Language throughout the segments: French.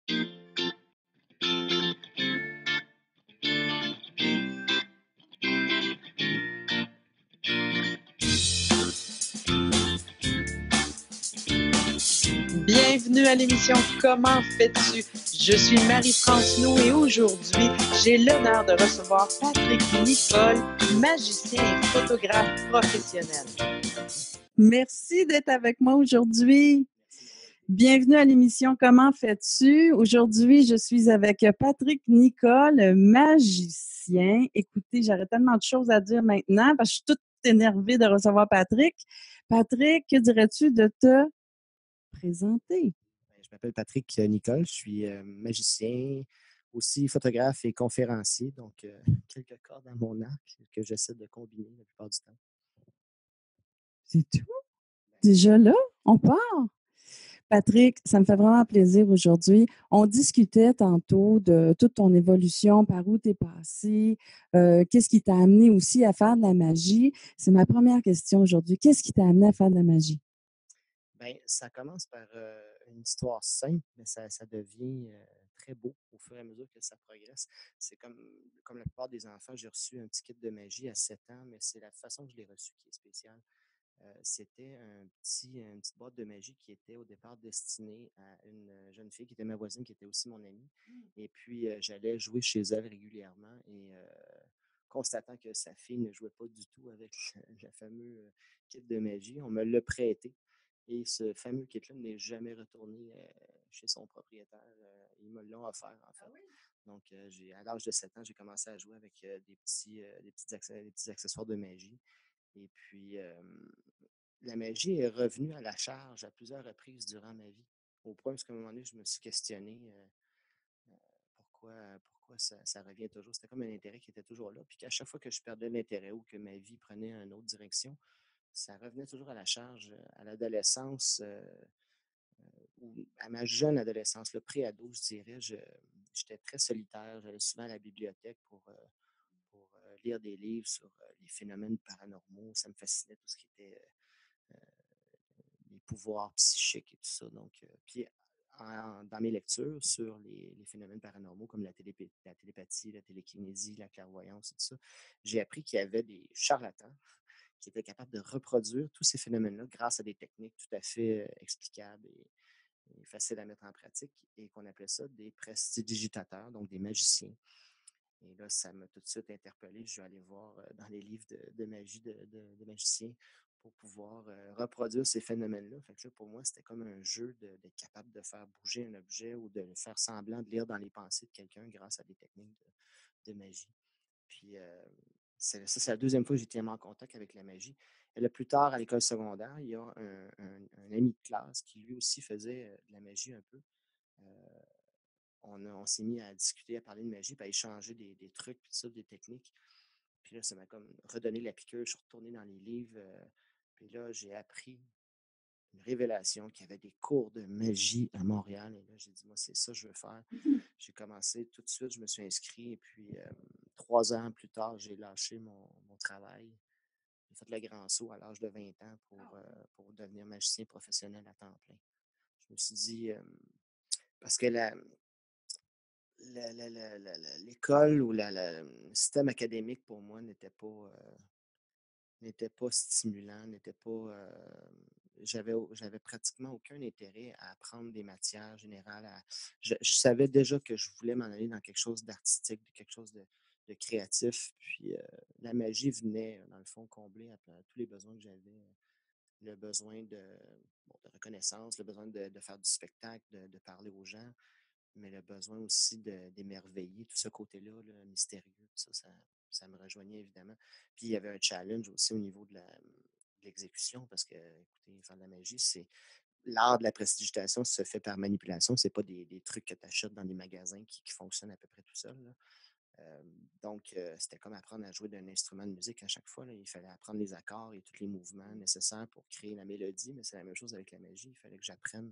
Bienvenue à l'émission Comment fais-tu? Je suis Marie-France Nou et aujourd'hui, j'ai l'honneur de recevoir Patrick Nicole, magicien et photographe professionnel. Merci d'être avec moi aujourd'hui. Merci, Marie. Bienvenue à l'émission Comment fais-tu? Aujourd'hui, je suis avec Patrick Nicole, magicien. Écoutez, j'aurais tellement de choses à dire maintenant parce que je suis toute énervée de recevoir Patrick. Patrick, que dirais-tu de te présenter? Je m'appelle Patrick Nicole, je suis magicien, aussi photographe et conférencier, donc quelques cordes à mon arc que j'essaie de combiner la plupart du temps. C'est tout? Déjà là, on part. Patrick, ça me fait vraiment plaisir aujourd'hui. On discutait tantôt de toute ton évolution, par où tu es passé, qu'est-ce qui t'a amené aussi à faire de la magie. C'est ma première question aujourd'hui. Qu'est-ce qui t'a amené à faire de la magie? Bien, ça commence par une histoire simple, mais ça devient très beau au fur et à mesure que ça progresse. C'est comme la plupart des enfants, j'ai reçu un petit kit de magie à 7 ans, mais c'est la façon que je l'ai reçu qui est spéciale. C'était une petite boîte de magie qui était au départ destinée à une jeune fille qui était ma voisine, qui était aussi mon amie. Et puis, j'allais jouer chez elle régulièrement et constatant que sa fille ne jouait pas du tout avec le fameux kit de magie, on me l'a prêté. Et ce fameux kit-là n'est jamais retourné chez son propriétaire. Ils me l'ont offert, en fait. Donc, à l'âge de 7 ans, j'ai commencé à jouer avec des petits accessoires de magie. Et puis, la magie est revenue à la charge à plusieurs reprises durant ma vie, au point où, à un moment donné, je me suis questionné pourquoi ça revient toujours. C'était comme un intérêt qui était toujours là, puis qu'à chaque fois que je perdais l'intérêt ou que ma vie prenait une autre direction, ça revenait toujours à la charge à l'adolescence, ou à ma jeune adolescence, le pré-ado, je dirais. J'étais très solitaire, j'allais souvent à la bibliothèque pour lire des livres sur les phénomènes paranormaux. Ça me fascinait tout ce qui était les pouvoirs psychiques et tout ça. Donc, puis dans mes lectures sur les phénomènes paranormaux comme la télépathie, la télékinésie, la clairvoyance et tout ça, j'ai appris qu'il y avait des charlatans qui étaient capables de reproduire tous ces phénomènes-là grâce à des techniques tout à fait explicables et faciles à mettre en pratique et qu'on appelait ça des prestidigitateurs, donc des magiciens. Et là, ça m'a tout de suite interpellé. Je suis allé voir dans les livres de magie de magiciens pour pouvoir reproduire ces phénomènes-là. Fait que là, pour moi, c'était comme un jeu d'être capable de faire bouger un objet ou de faire semblant de lire dans les pensées de quelqu'un grâce à des techniques de magie. Puis, c'est la deuxième fois que j'ai été en contact avec la magie. Et là, plus tard, à l'école secondaire, il y a un ami de classe qui lui aussi faisait de la magie un peu. Euh, on s'est mis à discuter, à parler de magie, puis à échanger des trucs, puis ça, des techniques. Puis là, ça m'a comme redonné la piqûre. Je suis retourné dans les livres. Puis là, j'ai appris une révélation qu'il y avait des cours de magie à Montréal. Et là, j'ai dit, moi, c'est ça que je veux faire. J'ai commencé tout de suite, je me suis inscrit. Et puis, 3 ans plus tard, j'ai lâché mon travail. J'ai fait le grand saut à l'âge de 20 ans pour devenir magicien professionnel à temps plein. Je me suis dit, parce que l'école ou le système académique pour moi n'était pas stimulant, n'était pas. J'avais pratiquement aucun intérêt à apprendre des matières générales. Je savais déjà que je voulais m'en aller dans quelque chose d'artistique, de quelque chose de créatif. Puis la magie venait, dans le fond, combler à tous les besoins que j'avais. Le besoin de reconnaissance, le besoin de faire du spectacle, de parler aux gens, mais le besoin aussi d'émerveiller, tout ce côté-là, là, mystérieux, ça me rejoignait évidemment. Puis il y avait un challenge aussi au niveau de l'exécution, parce que, écoutez, faire de la magie, c'est l'art de la prestidigitation se fait par manipulation, c'est pas des trucs que tu achètes dans des magasins qui fonctionnent à peu près tout seul. Euh, donc, c'était comme apprendre à jouer d'un instrument de musique à chaque fois. Là. Il fallait apprendre les accords et tous les mouvements nécessaires pour créer la mélodie, mais c'est la même chose avec la magie. Il fallait que j'apprenne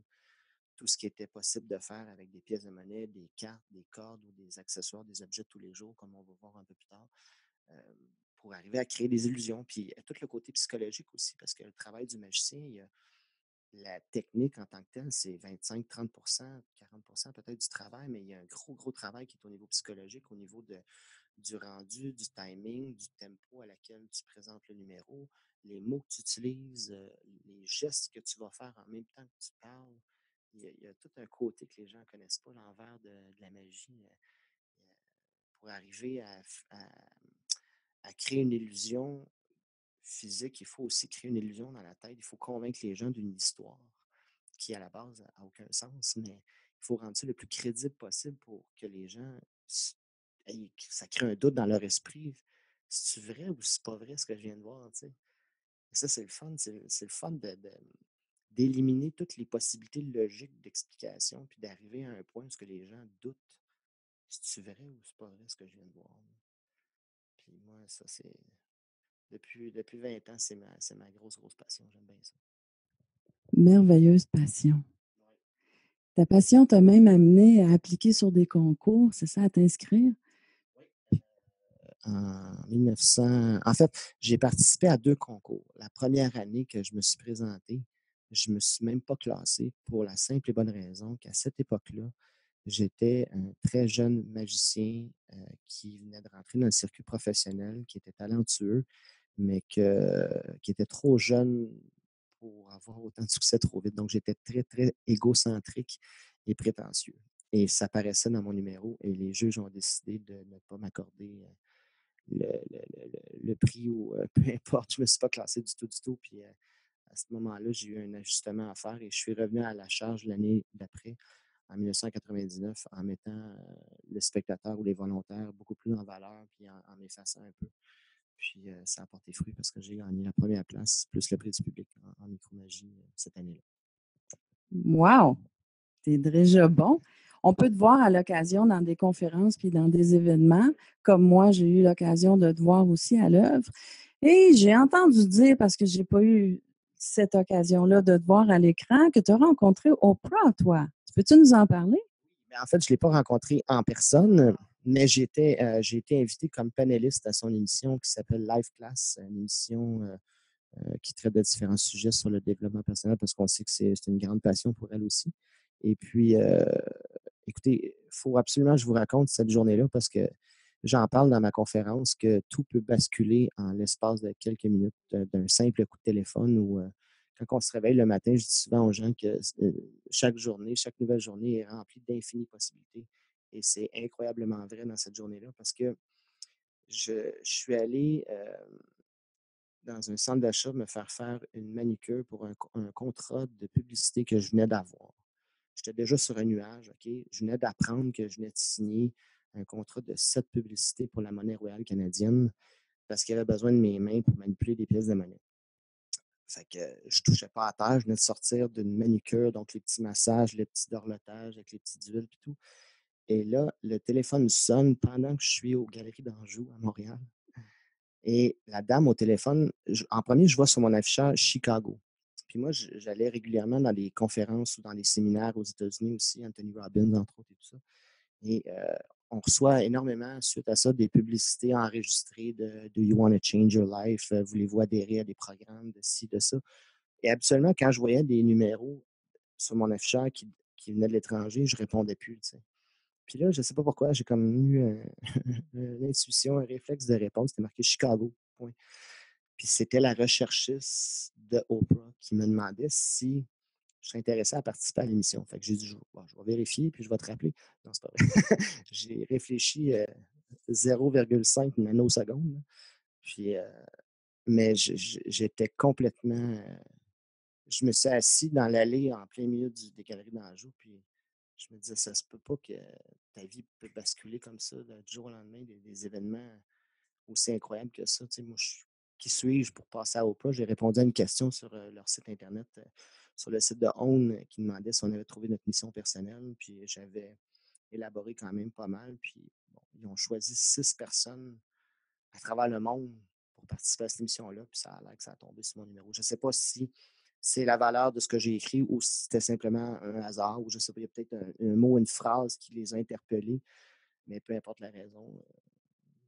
tout ce qui était possible de faire avec des pièces de monnaie, des cartes, des cordes ou des accessoires, des objets de tous les jours, comme on va voir un peu plus tard, euh, pour arriver à créer des illusions. Puis tout le côté psychologique aussi, parce que le travail du magicien, il y a la technique en tant que telle, c'est 25-30 40 peut-être du travail, mais il y a un gros, gros travail qui est au niveau psychologique, au niveau du rendu, du timing, du tempo à laquelle tu présentes le numéro, les mots que tu utilises, les gestes que tu vas faire en même temps que tu parles. Il y a tout un côté que les gens ne connaissent pas, l'envers de la magie, pour arriver à créer une illusion physique. Il faut aussi créer une illusion dans la tête. Il faut convaincre les gens d'une histoire qui, à la base, n'a aucun sens, mais il faut rendre ça le plus crédible possible pour que les gens, ça crée un doute dans leur esprit. C'est vrai ou c'est pas vrai ce que je viens de voir, tu sais? Et ça, c'est le fun. C'est le fun d'éliminer toutes les possibilités logiques d'explication, puis d'arriver à un point où ce que les gens doutent. C'est vrai ou c'est pas vrai ce que je viens de voir? Puis moi, ça, c'est. Depuis 20 ans, c'est ma grosse, grosse passion. J'aime bien ça. Merveilleuse passion. Ouais. Ta passion t'a même amené à appliquer sur des concours, c'est ça, à t'inscrire? Oui. En 1900, en fait, j'ai participé à 2 concours. La première année que je me suis présenté, je me suis même pas classé pour la simple et bonne raison qu'à cette époque-là, j'étais un très jeune magicien, qui venait de rentrer dans le circuit professionnel, qui était talentueux, mais qui était trop jeune pour avoir autant de succès trop vite. Donc j'étais très, très égocentrique et prétentieux et ça paraissait dans mon numéro et les juges ont décidé de ne pas m'accorder, le prix ou peu importe, je ne me suis pas classé du tout, du tout. Puis à ce moment-là, j'ai eu un ajustement à faire et je suis revenu à la charge l'année d'après, en 1999, en mettant le spectateur ou les volontaires beaucoup plus en valeur puis en m'effaçant un peu. Puis ça a porté fruit parce que j'ai gagné la première place, plus le prix du public en micromagie cette année-là. Wow! Tu déjà bon. On peut te voir à l'occasion dans des conférences puis dans des événements, comme moi, j'ai eu l'occasion de te voir aussi à l'œuvre. Et j'ai entendu dire, parce que j'ai pas eu cette occasion-là de te voir à l'écran, que tu as rencontré Oprah, toi. Peux-tu nous en parler? Mais en fait, je ne l'ai pas rencontré en personne, mais j'ai été invité comme panéliste à son émission qui s'appelle Live Class, une émission qui traite de différents sujets sur le développement personnel parce qu'on sait que c'est une grande passion pour elle aussi. Et puis, écoutez, il faut absolument que je vous raconte cette journée-là parce que j'en parle dans ma conférence que tout peut basculer en l'espace de quelques minutes d'un simple coup de téléphone ou quand on se réveille le matin, je dis souvent aux gens que chaque journée, chaque nouvelle journée est remplie d'infinies possibilités. Et c'est incroyablement vrai dans cette journée-là parce que je suis allé dans un centre d'achat me faire une manicure pour un contrat de publicité que je venais d'avoir. J'étais déjà sur un nuage, OK? Je venais d'apprendre que je venais de signer un contrat de 7 publicités pour la monnaie royale canadienne parce qu'il avait besoin de mes mains pour manipuler des pièces de monnaie. Fait que je touchais pas à terre, je venais de sortir d'une manicure, donc les petits massages, les petits dorlotages avec les petites huiles et tout. Et là, le téléphone sonne pendant que je suis aux Galeries d'Anjou à Montréal. Et la dame au téléphone, en premier, je vois sur mon affichage Chicago. Puis moi, j'allais régulièrement dans des conférences ou dans des séminaires aux États-Unis aussi, Anthony Robbins, entre autres, et tout ça. Et on reçoit énormément, suite à ça, des publicités enregistrées de Do you want to change your life? Voulez-vous adhérer à des programmes de ci, de ça? Et habituellement, quand je voyais des numéros sur mon affichage qui venaient de l'étranger, je répondais plus, tu sais. Puis là, je ne sais pas pourquoi, j'ai comme eu une intuition, un réflexe de réponse. C'était marqué Chicago. Point. Puis c'était la recherchiste de Oprah qui me demandait si je serais intéressé à participer à l'émission. Fait que j'ai dit, bon, je vais vérifier, puis je vais te rappeler. Non, c'est pas vrai. J'ai réfléchi 0,5 nanosecondes. Là. Puis, mais j'étais complètement. Je me suis assis dans l'allée en plein milieu des galeries d'Anjou, puis je me disais, ça se peut pas que ta vie peut basculer comme ça du jour au lendemain, des événements aussi incroyables que ça. Tu sais, moi, qui suis-je pour passer à Oprah? J'ai répondu à une question sur leur site Internet, sur le site de OWN, qui demandait si on avait trouvé notre mission personnelle. Puis j'avais élaboré quand même pas mal. Puis bon, ils ont choisi 6 personnes à travers le monde pour participer à cette émission-là. Puis ça a l'air que ça a tombé sur mon numéro. Je ne sais pas si c'est la valeur de ce que j'ai écrit ou si c'était simplement un hasard ou je ne sais pas, il y a peut-être un mot, une phrase qui les a interpellés, mais peu importe la raison,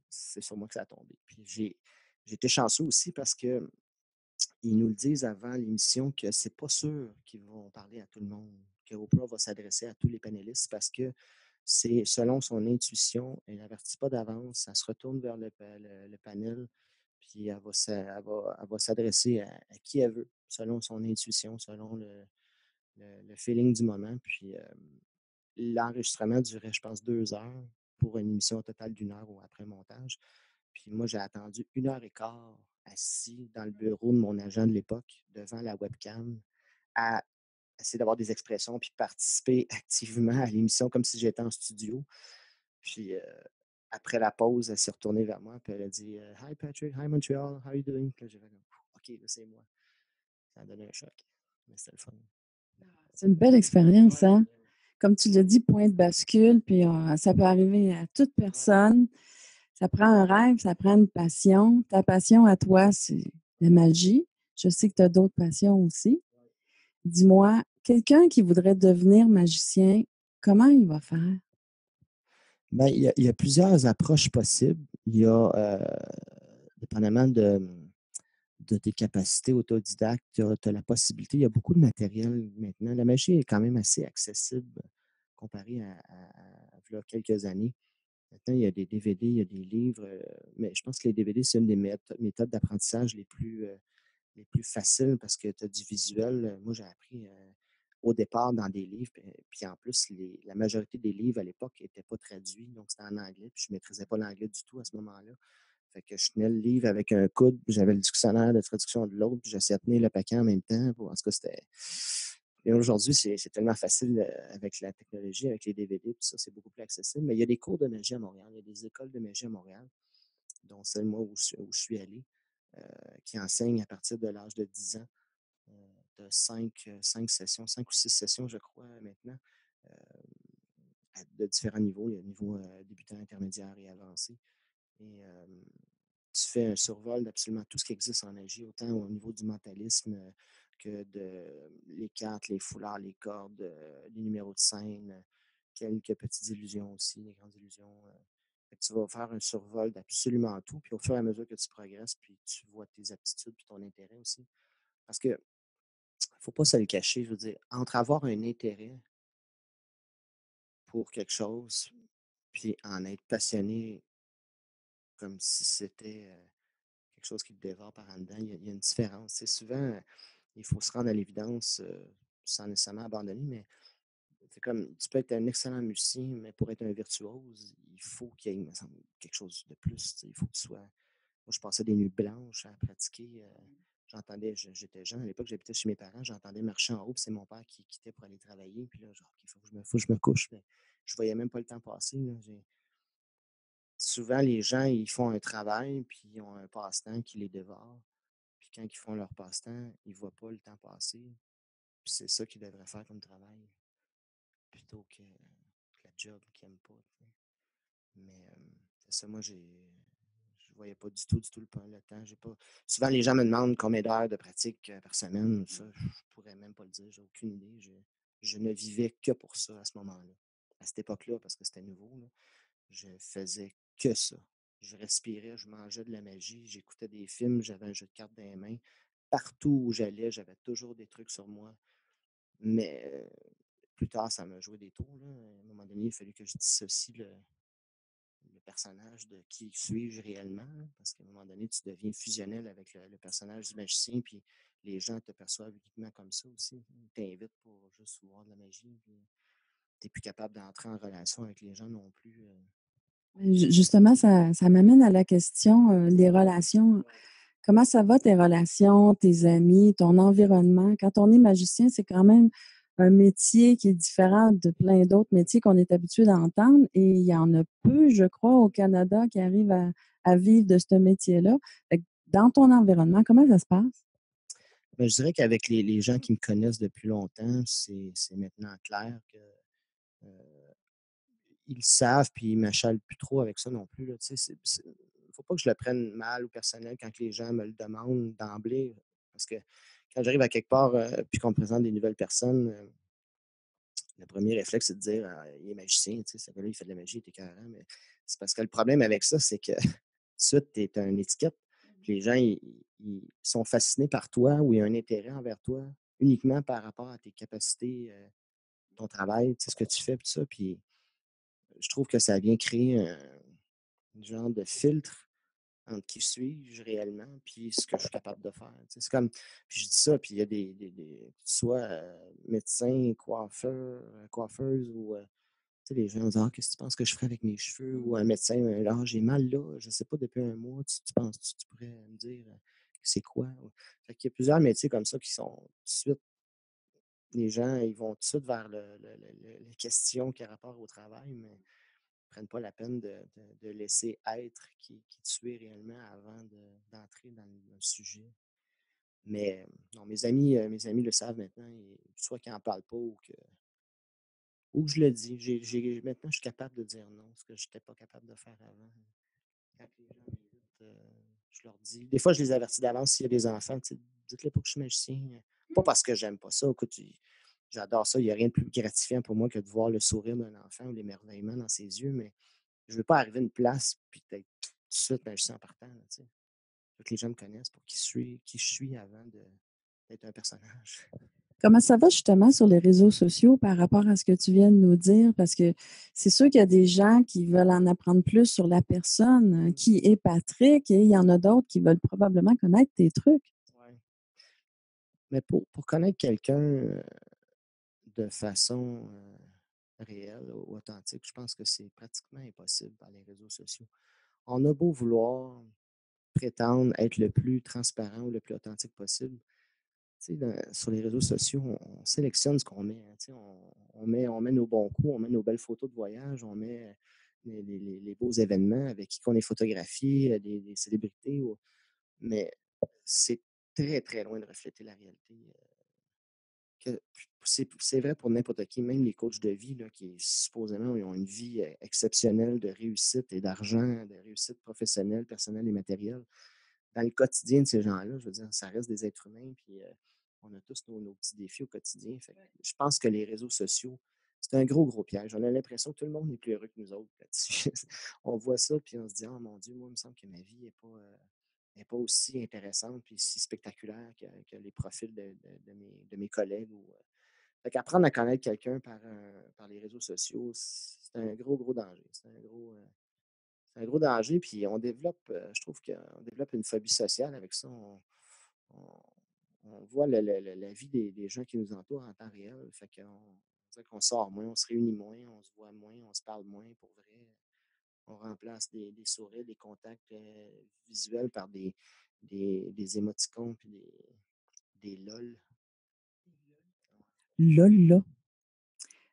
c'est sur moi que ça a tombé. Puis j'ai été chanceux aussi parce que ils nous le disent avant l'émission que c'est pas sûr qu'ils vont parler à tout le monde, que Oprah va s'adresser à tous les panélistes parce que c'est selon son intuition, elle n'avertit pas d'avance, elle se retourne vers le panel, puis elle va s'adresser à qui elle veut, selon son intuition, selon le feeling du moment. Puis l'enregistrement durait, je pense, 2 heures pour une émission totale d'1 heure ou après montage. Puis moi, j'ai attendu 1 heure et quart assis dans le bureau de mon agent de l'époque, devant la webcam, à essayer d'avoir des expressions, puis participer activement à l'émission comme si j'étais en studio. Puis après la pause, elle s'est retournée vers moi, puis elle a dit Hi Patrick, hi Montreal, how are you doing? Puis là, j'ai fait comme, OK, là, c'est moi. Ça a donné un choc. Mais c'était le fun. C'est une belle expérience, hein? Comme tu l'as dit, point de bascule, puis ça peut arriver à toute personne. Ça prend un rêve, ça prend une passion. Ta passion à toi, c'est la magie. Je sais que tu as d'autres passions aussi. Dis-moi, quelqu'un qui voudrait devenir magicien, comment il va faire? Ben, il y a plusieurs approches possibles. Il y a, dépendamment de tes capacités autodidactes, tu as la possibilité, il y a beaucoup de matériel maintenant. La magie est quand même assez accessible comparé à v'là quelques années. Maintenant, il y a des DVD, il y a des livres, mais je pense que les DVD, c'est une des méthodes d'apprentissage les plus faciles parce que tu as du visuel. Moi, j'ai appris au départ dans des livres, puis en plus, la majorité des livres à l'époque n'étaient pas traduits, donc c'était en anglais, puis je ne maîtrisais pas l'anglais du tout à ce moment-là. Fait que je tenais le livre avec un coude, puis j'avais le dictionnaire de traduction de l'autre, puis j'essayais de tenir le paquet en même temps. En tout cas, c'était. Et aujourd'hui, c'est tellement facile avec la technologie, avec les DVD, puis ça, c'est beaucoup plus accessible. Mais il y a des cours de magie à Montréal, il y a des écoles de magie à Montréal, dont celle, moi, où je suis allé, qui enseignent à partir de l'âge de 10 ans, de 5 sessions, 5 ou 6 sessions, je crois, maintenant, euh, de différents niveaux. Il y a le niveau débutant, intermédiaire et avancé. Et tu fais un survol d'absolument tout ce qui existe en magie, autant au niveau du mentalisme que de les cartes, les foulards, les cordes, les numéros de scène, quelques petites illusions aussi, les grandes illusions. Fait que tu vas faire un survol d'absolument tout, puis au fur et à mesure que tu progresses, puis tu vois tes aptitudes, puis ton intérêt aussi. Parce que faut pas se le cacher, je veux dire, entre avoir un intérêt pour quelque chose, puis en être passionné comme si c'était quelque chose qui te dévore par en dedans, il y a une différence. C'est souvent, il faut se rendre à l'évidence sans nécessairement abandonner, mais c'est comme, tu peux être un excellent musicien, mais pour être un virtuose, il faut qu'il y ait, il me semble, quelque chose de plus. Il faut que tu sois. Moi, je passais des nuits blanches à pratiquer. J'entendais, j'étais jeune, à l'époque, j'habitais chez mes parents, j'entendais marcher en haut, puis c'est mon père qui quittait pour aller travailler. Puis là, genre, il faut que je me couche. Mais je voyais même pas le temps passer. Là. Souvent, les gens, ils font un travail, puis ils ont un passe-temps qui les dévore. Puis quand ils font leur passe-temps, ils ne voient pas le temps passer. Puis c'est ça qu'ils devraient faire comme travail, plutôt que la job qu'ils n'aiment pas. Tu sais. Mais c'est ça, moi, je voyais pas du tout le temps. J'ai pas. Souvent, les gens me demandent combien d'heures de pratique par semaine. Ça, je pourrais même pas le dire. J'ai aucune idée. Je ne vivais que pour ça à ce moment-là. À cette époque-là, parce que c'était nouveau, là, je faisais que ça. Je respirais, je mangeais de la magie, j'écoutais des films, j'avais un jeu de cartes dans les mains. Partout où j'allais, j'avais toujours des trucs sur moi. Mais plus tard, ça m'a joué des tours. Là. À un moment donné, il a fallu que je dissocie le personnage de qui suis-je réellement. Là, parce qu'à un moment donné, tu deviens fusionnel avec le personnage du magicien, puis les gens te perçoivent uniquement comme ça aussi. Ils t'invitent pour juste voir de la magie. Tu n'es plus capable d'entrer en relation avec les gens non plus. Justement, ça m'amène à la question, les relations. Comment ça va tes relations, tes amis, ton environnement? Quand on est magicien, c'est quand même un métier qui est différent de plein d'autres métiers qu'on est habitué d'entendre et il y en a peu, je crois, au Canada qui arrivent à vivre de ce métier-là. Fait que dans ton environnement, comment ça se passe? Ben, je dirais qu'avec les gens qui me connaissent depuis longtemps, c'est maintenant clair que ils le savent, puis ils ne m'achalent plus trop avec ça non plus. Là, tu sais, faut pas que je le prenne mal ou personnel quand les gens me le demandent d'emblée. Parce que quand j'arrive à quelque part puis qu'on me présente des nouvelles personnes, le premier réflexe, c'est de dire il est magicien, tu sais, ce gars-là, il fait de la magie, il est écœurant. Mais c'est parce que le problème avec ça, c'est que tout de suite, tu es une étiquette. Puis les gens, ils sont fascinés par toi ou il y a un intérêt envers toi uniquement par rapport à tes capacités, ton travail, tu sais, ce que tu fais, puis tout ça. Puis je trouve que ça vient créer un genre de filtre entre qui suis-je réellement, puis ce que je suis capable de faire. Tu sais, c'est comme, puis je dis ça, puis il y a que tu sois médecin, coiffeur, coiffeuse ou tu sais, les gens disent: «Ah, qu'est-ce que tu penses que je ferais avec mes cheveux?» Ou un médecin: «Ah, j'ai mal là, je ne sais pas, depuis un mois, tu penses tu pourrais me dire c'est quoi?» Fait qu'il y a plusieurs métiers comme ça qui sont tout de suite, les gens, ils vont tout de suite vers les questions qui ont rapport au travail, mais ne prennent pas la peine de laisser être qui tu es réellement avant d'entrer dans le sujet. Mais non, mes amis le savent maintenant, soit qu'ils n'en parlent pas ou que je le dis. Maintenant, je suis capable de dire non, ce que je n'étais pas capable de faire avant. Quand les gens m'invitent, je leur dis. Des fois, je les avertis d'avance s'il y a des enfants. Tu sais, dites-le pas que je suis magicien. Pas parce que j'aime pas ça. Écoute, j'adore ça. Il n'y a rien de plus gratifiant pour moi que de voir le sourire d'un enfant ou l'émerveillement dans ses yeux, mais je ne veux pas arriver à une place puis être tout de suite magicien en partant. Là, tu sais. Faut que les gens me connaissent pour qui je suis avant d'être un personnage. Comment ça va justement sur les réseaux sociaux par rapport à ce que tu viens de nous dire? Parce que c'est sûr qu'il y a des gens qui veulent en apprendre plus sur la personne qui est Patrick et il y en a d'autres qui veulent probablement connaître tes trucs. Ouais. Mais pour connaître quelqu'un de façon réelle ou authentique, je pense que c'est pratiquement impossible par les réseaux sociaux. On a beau vouloir prétendre être le plus transparent ou le plus authentique possible. Tu sais, sur les réseaux sociaux, on sélectionne ce qu'on met. Hein, tu sais, on met nos bons coups, on met nos belles photos de voyage, on met les beaux événements avec qui qu'on est photographié, des célébrités. Mais c'est très, très loin de refléter la réalité. C'est vrai pour n'importe qui, même les coachs de vie, là, qui supposément ils ont une vie exceptionnelle de réussite et d'argent, de réussite professionnelle, personnelle et matérielle. Dans le quotidien de ces gens-là, je veux dire, ça reste des êtres humains, puis on a tous nos petits défis au quotidien. Fait que je pense que les réseaux sociaux, c'est un gros, gros piège. On a l'impression que tout le monde est plus heureux que nous autres là-dessus. On voit ça, puis on se dit: «Oh mon Dieu, moi, il me semble que ma vie n'est pas aussi intéressante puis si spectaculaire que les profils de mes collègues.» Fait qu'apprendre à connaître quelqu'un par les réseaux sociaux, c'est un gros, gros danger. C'est un gros danger, puis je trouve qu'on développe une phobie sociale avec ça. On- on voit la vie des gens qui nous entourent en temps réel. Fait on dirait qu'on sort moins, on se réunit moins, on se voit moins, on se parle moins pour vrai. On remplace des sourires, des contacts visuels par des émoticônes puis des LOL. Là, là.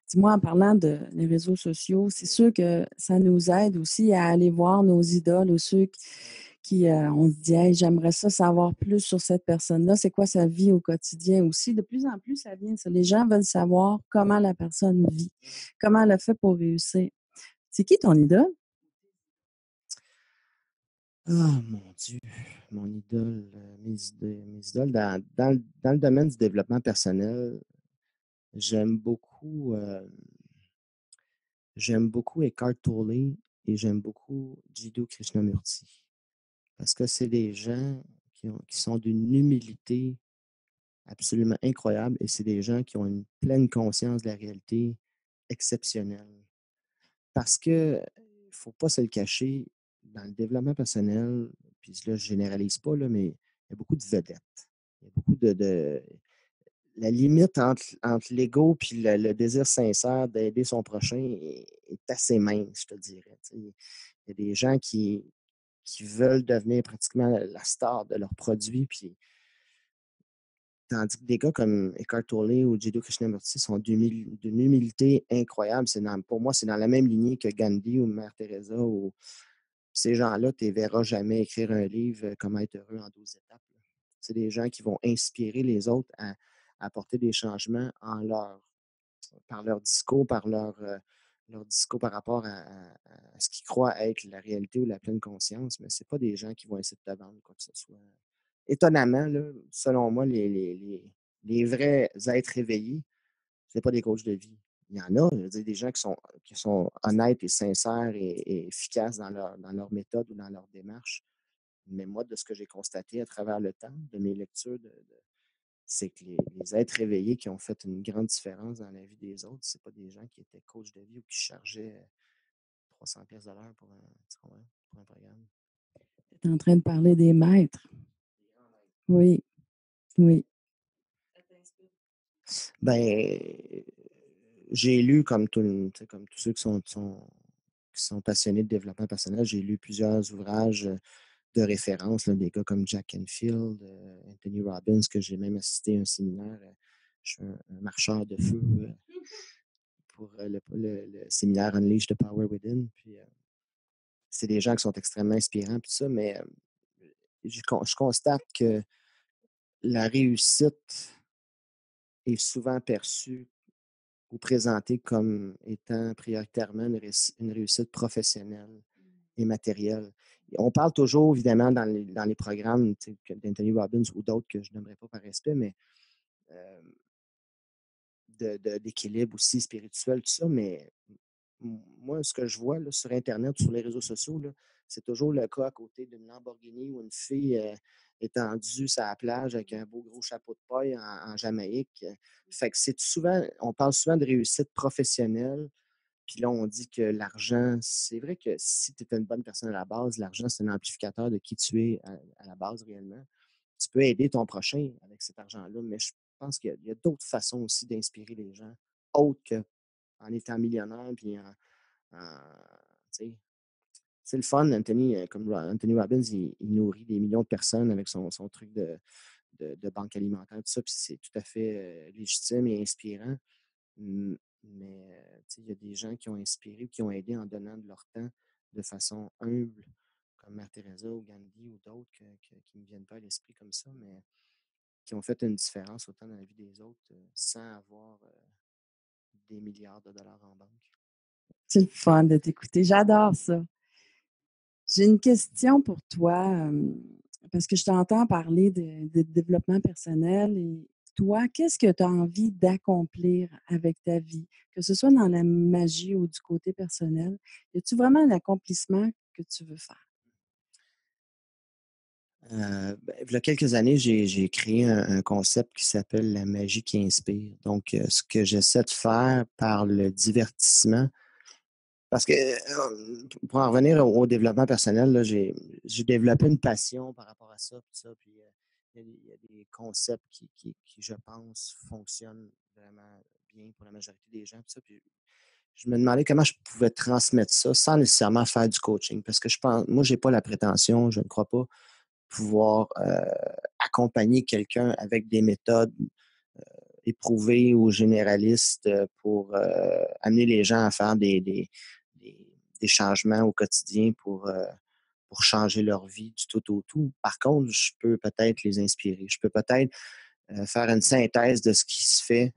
Dis-moi, en parlant de les réseaux sociaux, c'est sûr que ça nous aide aussi à aller voir nos idoles ou ceux Ouais, on se dit: «Hey, j'aimerais ça savoir plus sur cette personne-là. C'est quoi sa vie au quotidien aussi?» De plus en plus, ça vient ça. Les gens veulent savoir comment la personne vit, ouais. comment elle a fait pour réussir. C'est qui ton idole? Ah mon Dieu, mon idole, mes idoles dans le domaine du développement personnel, j'aime beaucoup, j'aime beaucoup Eckhart Tolle et j'aime beaucoup Jiddu Krishnamurti. Parce que c'est des gens qui sont d'une humilité absolument incroyable et c'est des gens qui ont une pleine conscience de la réalité exceptionnelle. Parce que, faut pas se le cacher, dans le développement personnel, puis là, je généralise pas, là, mais il y a beaucoup de vedettes. Il y a beaucoup la limite entre l'ego puis le désir sincère d'aider son prochain est assez mince, je te dirais. Tu sais. Il y a des gens qui veulent devenir pratiquement la star de leurs produits, puis tandis que des gars comme Eckhart Tolle ou Jiddu Krishnamurti sont d'une humilité incroyable. Pour moi, c'est dans la même lignée que Gandhi ou Mère Teresa. Ou ces gens-là, tu ne les verras jamais écrire un livre Comment être heureux en 12 étapes. Là. C'est des gens qui vont inspirer les autres à apporter des changements par leur discours, leur discours par rapport à ce qu'ils croient être la réalité ou la pleine conscience. Mais ce pas des gens qui vont essayer de te vendre quoi que ce soit. Étonnamment, là, selon moi, les vrais êtres éveillés, c'est pas des coachs de vie. Il y en a, je veux dire, des gens qui sont honnêtes et sincères et efficaces dans leur méthode ou dans leur démarche. Mais moi, de ce que j'ai constaté à travers le temps, de mes lectures, c'est que les êtres réveillés qui ont fait une grande différence dans la vie des autres, c'est pas des gens qui étaient coachs de vie ou qui chargeaient 300 pièces de l'heure pour pour un programme. Tu es en train de parler des maîtres. Oui, oui. Ben, j'ai lu comme tous ceux qui sont passionnés de développement personnel, j'ai lu plusieurs ouvrages de référence, là, des gars comme Jack Canfield, Anthony Robbins, que j'ai même assisté à un séminaire. Je suis un marcheur de feu pour le séminaire Unleash the Power Within. Puis, c'est des gens qui sont extrêmement inspirants, puis tout ça, mais je constate que la réussite est souvent perçue ou présentée comme étant prioritairement une réussite professionnelle et matérielle. On parle toujours, évidemment, dans les programmes d'Anthony Robbins ou d'autres que je n'aimerais pas par respect, mais euh, d'équilibre aussi spirituel, tout ça, mais moi, ce que je vois là, sur Internet, sur les réseaux sociaux, là, c'est toujours le cas à côté d'une Lamborghini ou une fille étendue sur la plage avec un beau gros chapeau de paille en Jamaïque. Fait que c'est souvent, on parle souvent de réussite professionnelle, puis là, on dit que l'argent, c'est vrai que si tu es une bonne personne à la base, l'argent, c'est un amplificateur de qui tu es à la base réellement. Tu peux aider ton prochain avec cet argent-là, mais je pense qu'il y a d'autres façons aussi d'inspirer les gens, autres qu'en étant millionnaire, puis tu sais, c'est le fun, Anthony, comme Anthony Robbins, il nourrit des millions de personnes avec son truc de banque alimentaire, tout ça, puis c'est tout à fait légitime et inspirant. Mais il y a des gens qui ont inspiré, qui ont aidé en donnant de leur temps de façon humble, comme Mère Teresa ou Gandhi ou d'autres qui ne me viennent pas à l'esprit comme ça, mais qui ont fait une différence autant dans la vie des autres sans avoir des milliards de dollars en banque. C'est le fun de t'écouter. J'adore ça. J'ai une question pour toi, parce que je t'entends parler de développement personnel et toi, qu'est-ce que tu as envie d'accomplir avec ta vie? Que ce soit dans la magie ou du côté personnel, y a-tu vraiment un accomplissement que tu veux faire? Il y a quelques années, j'ai créé un concept qui s'appelle la magie qui inspire. Donc, ce que j'essaie de faire par le divertissement, parce que pour en revenir au développement personnel, là, j'ai développé une passion par rapport à ça, puis ça, puis il y a des concepts qui, je pense, fonctionnent vraiment bien pour la majorité des gens, puis ça, puis je me demandais comment je pouvais transmettre ça sans nécessairement faire du coaching, parce que je pense, moi, j'ai pas la prétention, je ne crois pas pouvoir accompagner quelqu'un avec des méthodes éprouvées ou généralistes pour amener les gens à faire des changements au quotidien pour changer leur vie du tout au tout. Par contre, je peux peut-être les inspirer. Je peux peut-être faire une synthèse de ce qui se fait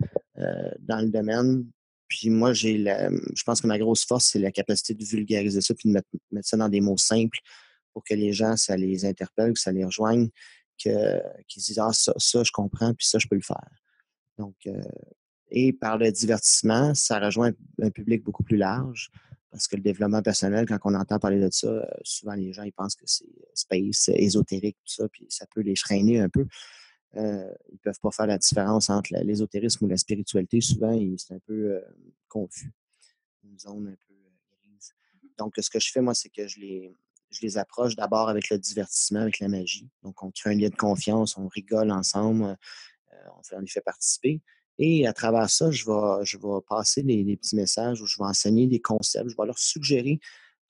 dans le domaine. Puis moi, je pense que ma grosse force, c'est la capacité de vulgariser ça puis de mettre ça dans des mots simples pour que les gens, ça les interpelle, que ça les rejoigne, qu'ils disent ah, ça, je comprends, puis ça, je peux le faire. Donc, et par le divertissement, ça rejoint un public beaucoup plus large parce que le développement personnel, quand on entend parler de ça, souvent les gens ils pensent que c'est space, ésotérique, tout ça, puis ça peut les freiner un peu. Ils ne peuvent pas faire la différence entre l'ésotérisme ou la spiritualité. Souvent, c'est un peu confus, une zone un peu grise. Donc, ce que je fais, moi, c'est que je les approche d'abord avec le divertissement, avec la magie. Donc, on crée un lien de confiance, on rigole ensemble, on les fait participer. Et à travers ça, je vais passer des petits messages où je vais enseigner des concepts, je vais leur suggérer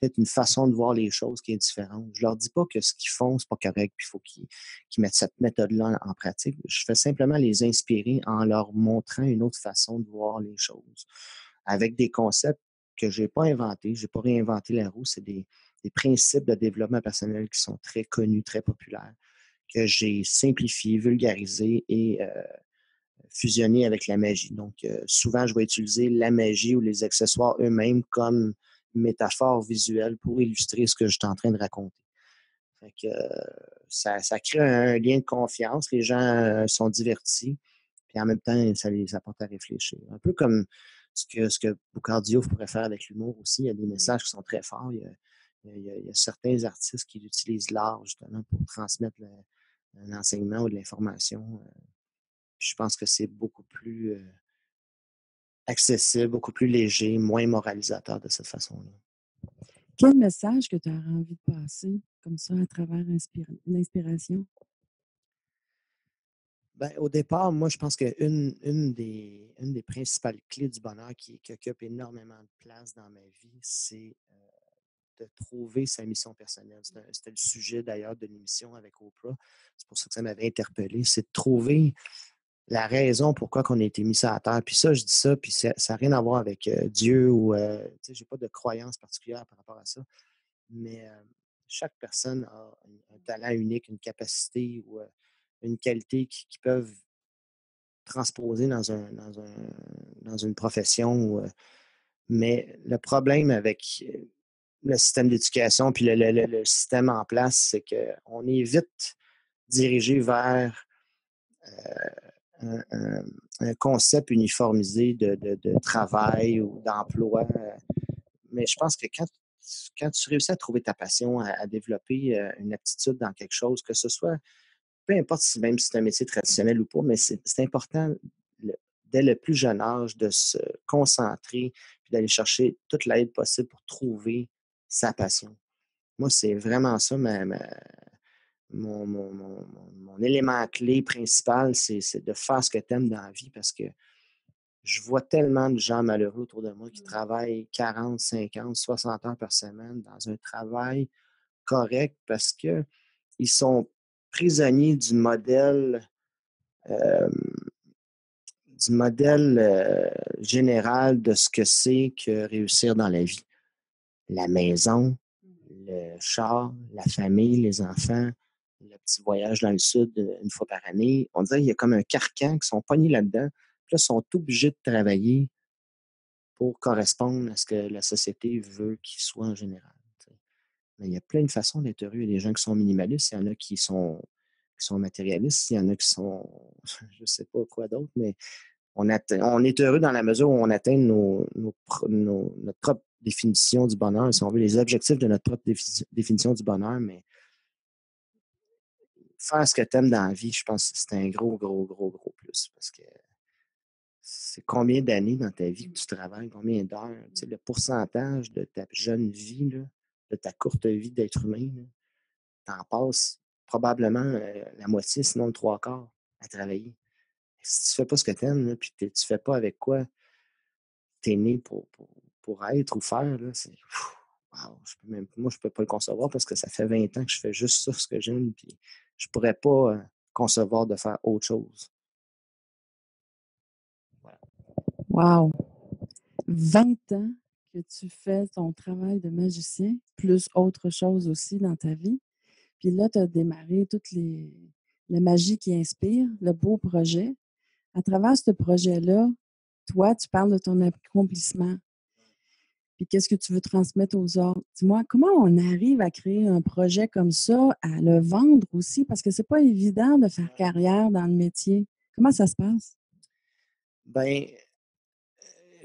peut-être une façon de voir les choses qui est différente. Je leur dis pas que ce qu'ils font, c'est pas correct, puis il faut qu'ils mettent cette méthode-là en pratique. Je fais simplement les inspirer en leur montrant une autre façon de voir les choses. Avec des concepts que je n'ai pas inventés, je n'ai pas réinventé la roue, c'est des principes de développement personnel qui sont très connus, très populaires, que j'ai simplifiés, vulgarisés et fusionné avec la magie. Donc, souvent, je vais utiliser la magie ou les accessoires eux-mêmes comme métaphore visuelle pour illustrer ce que je suis en train de raconter. Fait que, ça crée un lien de confiance. Les gens sont divertis. Puis en même temps, ça les apporte à réfléchir. Un peu comme ce que Boccaccio pourrait faire avec l'humour aussi. Il y a des messages qui sont très forts. Il y a certains artistes qui utilisent l'art justement pour transmettre un enseignement ou de l'information. Je pense que c'est beaucoup plus accessible, beaucoup plus léger, moins moralisateur de cette façon-là. Quel message que tu aurais envie de passer comme ça à travers l'inspiration? Ben, au départ, moi, je pense une des principales clés du bonheur qui occupe énormément de place dans ma vie, c'est de trouver sa mission personnelle. C'était le sujet d'ailleurs de l'émission avec Oprah. C'est pour ça que ça m'avait interpellé. C'est de trouver la raison pourquoi on a été mis sur la terre. Puis ça, je dis ça, puis ça n'a rien à voir avec Dieu ou, tu sais, j'ai pas de croyance particulière par rapport à ça. Mais chaque personne a un talent unique, une capacité ou une qualité qui peuvent transposer dans une profession. Mais le problème avec le système d'éducation puis le système en place, c'est qu'on est vite dirigé vers un, un- un concept uniformisé de travail ou d'emploi. Mais je pense que quand tu réussis à trouver ta passion, à développer une aptitude dans quelque chose, que ce soit, peu importe si même si c'est un métier traditionnel ou pas, mais c'est important le- dès le plus jeune âge de se concentrer puis d'aller chercher toute l'aide possible pour trouver sa passion. Moi, c'est vraiment ça mon élément clé principal, c'est de faire ce que tu aimes dans la vie parce que je vois tellement de gens malheureux autour de moi qui travaillent 40, 50, 60 heures par semaine dans un travail correct parce qu'ils sont prisonniers euh, du modèle général de ce que c'est que réussir dans la vie. La maison, le char, la famille, les enfants, le petit voyage dans le sud une fois par année. On dirait qu'il y a comme un carcan qui sont pognés là-dedans. Puis là, ils sont obligés de travailler pour correspondre à ce que la société veut qu'ils soient en général. T'sais. Mais il y a plein de façons d'être heureux. Il y a des gens qui sont minimalistes, il y en a qui sont matérialistes, il y en a qui sont, je ne sais pas quoi d'autre, mais on est heureux dans la mesure où on atteint notre propre définition du bonheur, si on veut, les objectifs de notre propre définition du bonheur, mais faire ce que tu aimes dans la vie, je pense que c'est un gros, gros, gros, gros plus. Parce que c'est combien d'années dans ta vie que tu travailles, combien d'heures, tu sais, le pourcentage de ta jeune vie, là, de ta courte vie d'être humain, tu en passes probablement la moitié, sinon le trois quarts, à travailler. Si tu ne fais pas ce que tu aimes, puis tu ne fais pas avec quoi tu es né pour être ou faire, là, c'est. Wow, moi, je ne peux pas le concevoir parce que ça fait 20 ans que je fais juste ça, ce que j'aime, puis je ne pourrais pas concevoir de faire autre chose. Voilà. Wow! 20 ans que tu fais ton travail de magicien, plus autre chose aussi dans ta vie. Puis là, tu as démarré la magie qui inspire, le beau projet. À travers ce projet-là, toi, tu parles de ton accomplissement. Puis qu'est-ce que tu veux transmettre aux autres? Dis-moi, comment on arrive à créer un projet comme ça, à le vendre aussi? Parce que c'est pas évident de faire carrière dans le métier. Comment ça se passe? Ben,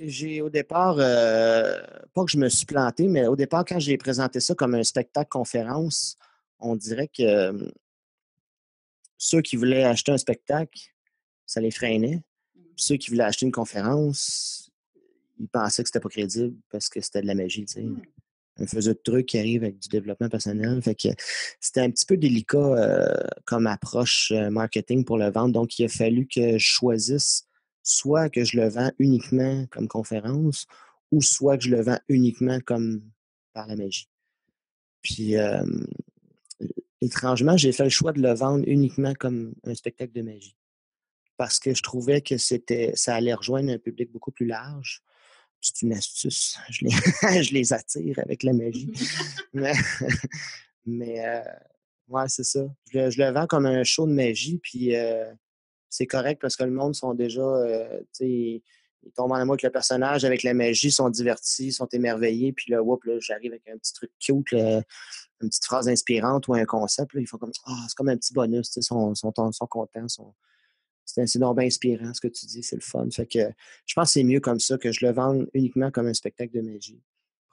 j'ai au départ, pas que je me suis planté, mais au départ, quand j'ai présenté ça comme un spectacle-conférence, on dirait que ceux qui voulaient acheter un spectacle, ça les freinait. Puis ceux qui voulaient acheter une conférence, ils pensaient que c'était pas crédible parce que c'était de la magie, tu sais. Un faiseux de trucs qui arrive avec du développement personnel. Fait que c'était un petit peu délicat comme approche marketing pour le vendre. Donc, il a fallu que je choisisse soit que je le vends uniquement comme conférence ou soit que je le vends uniquement comme par la magie. Puis, étrangement, j'ai fait le choix de le vendre uniquement comme un spectacle de magie parce que je trouvais que ça allait rejoindre un public beaucoup plus large. C'est une astuce. Je les attire avec la magie. Mais, mais ouais, c'est ça. Je le vends comme un show de magie, puis c'est correct parce que le monde sont déjà, tu sais, ils tombent en amour avec le personnage, avec la magie, sont divertis, sont émerveillés, puis là, whoop, là, j'arrive avec un petit truc cute, là, une petite phrase inspirante ou un concept, là, ils font comme, ah, c'est comme un petit bonus, tu sais, sont contents, c'est donc bien inspirant ce que tu dis, c'est le fun. Fait que je pense que c'est mieux comme ça que je le vende uniquement comme un spectacle de magie.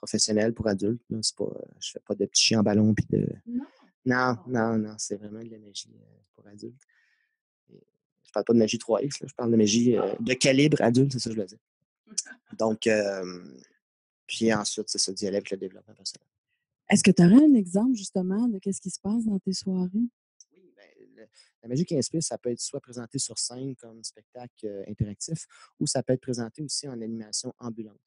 professionnel pour adultes. Là. C'est pas, je fais pas de petits chiens en ballon. Puis de... Non. Non, Bon. non, non, c'est vraiment de la magie pour adultes. Et je parle pas de magie 3X, là, je parle de magie de calibre adulte, c'est ça que je veux dire. Donc, puis ensuite, c'est ça, d'y aller avec le développement personnel. Est-ce que tu aurais un exemple justement de qu'est-ce qui se passe dans tes soirées? Oui, ben, la magie qui inspire, ça peut être soit présenté sur scène comme spectacle interactif ou ça peut être présenté aussi en animation ambulante.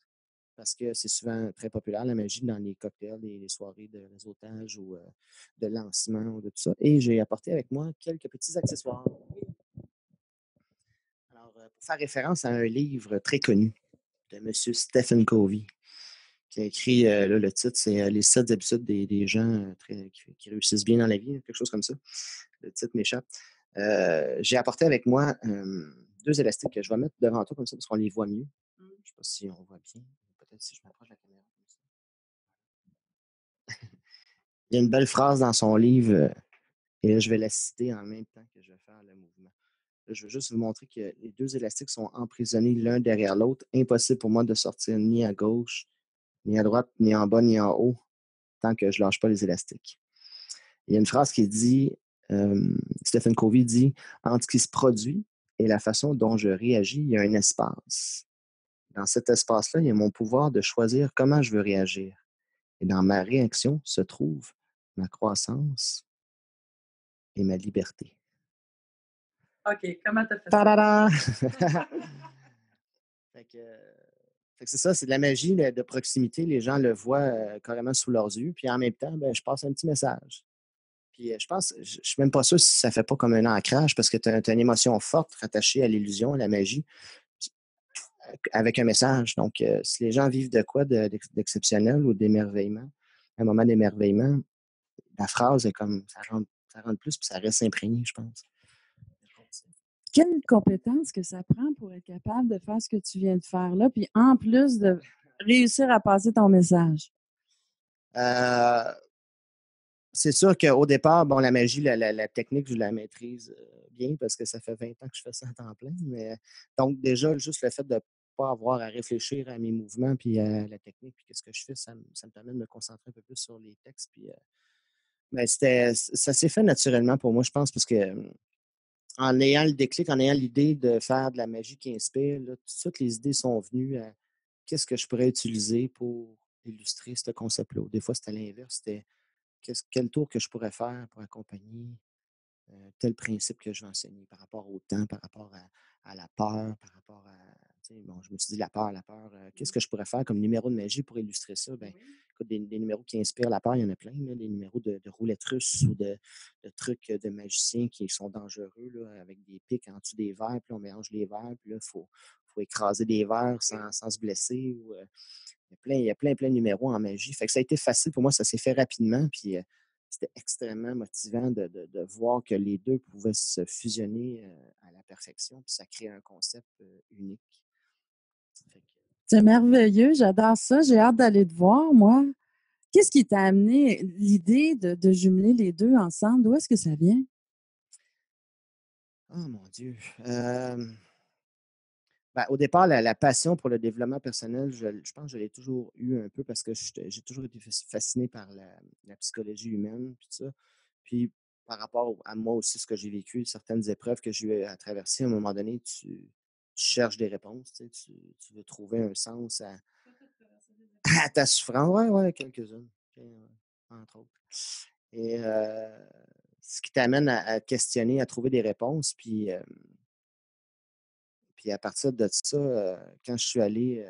Parce que c'est souvent très populaire, la magie, dans les cocktails, les soirées de réseautage ou de lancement ou de tout ça. Et j'ai apporté avec moi quelques petits accessoires. Alors, pour faire référence à un livre très connu de M. Stephen Covey, qui a écrit, là, le titre, c'est Les 7 habitudes des gens qui réussissent bien dans la vie, quelque chose comme ça. Le titre m'échappe. J'ai apporté avec moi 2 élastiques que je vais mettre devant toi comme ça parce qu'on les voit mieux. Je ne sais pas si on voit bien. Peut-être si je m'approche de la caméra comme ça. Il y a une belle phrase dans son livre, et là, je vais la citer en même temps que je vais faire le mouvement. Là, je veux juste vous montrer que les 2 élastiques sont emprisonnés l'un derrière l'autre. Impossible pour moi de sortir ni à gauche, ni à droite, ni en bas, ni en haut, tant que je ne lâche pas les élastiques. Il y a une phrase qui dit, Stephen Covey dit, entre ce qui se produit et la façon dont je réagis, il y a un espace. Dans cet espace-là, il y a mon pouvoir de choisir comment je veux réagir. Et dans ma réaction se trouve ma croissance et ma liberté. OK, comment tu as fait ça? Ta-da-da! Fait que, c'est ça, c'est de la magie de proximité. Les gens le voient carrément sous leurs yeux. Puis en même temps, ben, je passe un petit message. Puis je pense, je ne suis même pas sûr si ça ne fait pas comme un ancrage parce que tu as une émotion forte rattachée à l'illusion, à la magie, avec un message. Donc, si les gens vivent de quoi d'exceptionnel ou d'émerveillement, un moment d'émerveillement, la phrase est comme, ça rentre plus puis ça reste imprégné, je pense. Quelle compétence que ça prend pour être capable de faire ce que tu viens de faire là, puis en plus de réussir à passer ton message? Euh, c'est sûr qu'au départ, bon, la magie, la technique, je la maîtrise bien parce que ça fait 20 ans que je fais ça à temps plein. Mais, donc, déjà, juste le fait de ne pas avoir à réfléchir à mes mouvements puis à la technique, puis qu'est-ce que je fais, ça me permet de me concentrer un peu plus sur les textes. Puis, mais ça s'est fait naturellement pour moi, je pense, parce que en ayant le déclic, en ayant l'idée de faire de la magie qui inspire, là, toutes les idées sont venues à qu'est-ce que je pourrais utiliser pour illustrer ce concept-là. Des fois, c'était l'inverse, c'était quel tour que je pourrais faire pour accompagner tel principe que je vais enseigner par rapport au temps, par rapport à la peur, par rapport à. Bon, je me suis dit la peur, qu'est-ce que je pourrais faire comme numéro de magie pour illustrer ça? Ben, Oui. écoute, des numéros qui inspirent la peur, il y en a plein, là, des numéros de roulettes russes ou de trucs de magiciens qui sont dangereux, là, avec des pics en dessous des verres, puis on mélange les verres, puis là, il faut écraser des verres sans se blesser. Ou, il y a plein de numéros en magie. Fait que ça a été facile pour moi, ça s'est fait rapidement. Puis c'était extrêmement motivant de voir que les deux pouvaient se fusionner à la perfection. Puis ça crée un concept unique. Fait que, C'est merveilleux, j'adore ça, j'ai hâte d'aller te voir, moi. Qu'est-ce qui t'a amené l'idée de jumeler les 2 ensemble? D'où est-ce que ça vient? oh mon Dieu. Ben, au départ, la passion pour le développement personnel, je pense que je l'ai toujours eu un peu parce que j'ai toujours été fasciné par la psychologie humaine, puis tout ça. Puis par rapport à moi aussi, ce que j'ai vécu, certaines épreuves que j'ai eu à traverser, à un moment donné, tu cherches des réponses, tu veux trouver un sens à ta souffrance. Ouais, ouais, quelques-unes, entre autres. Et ce qui t'amène à questionner, à trouver des réponses. Puis à partir de ça, quand je suis allé,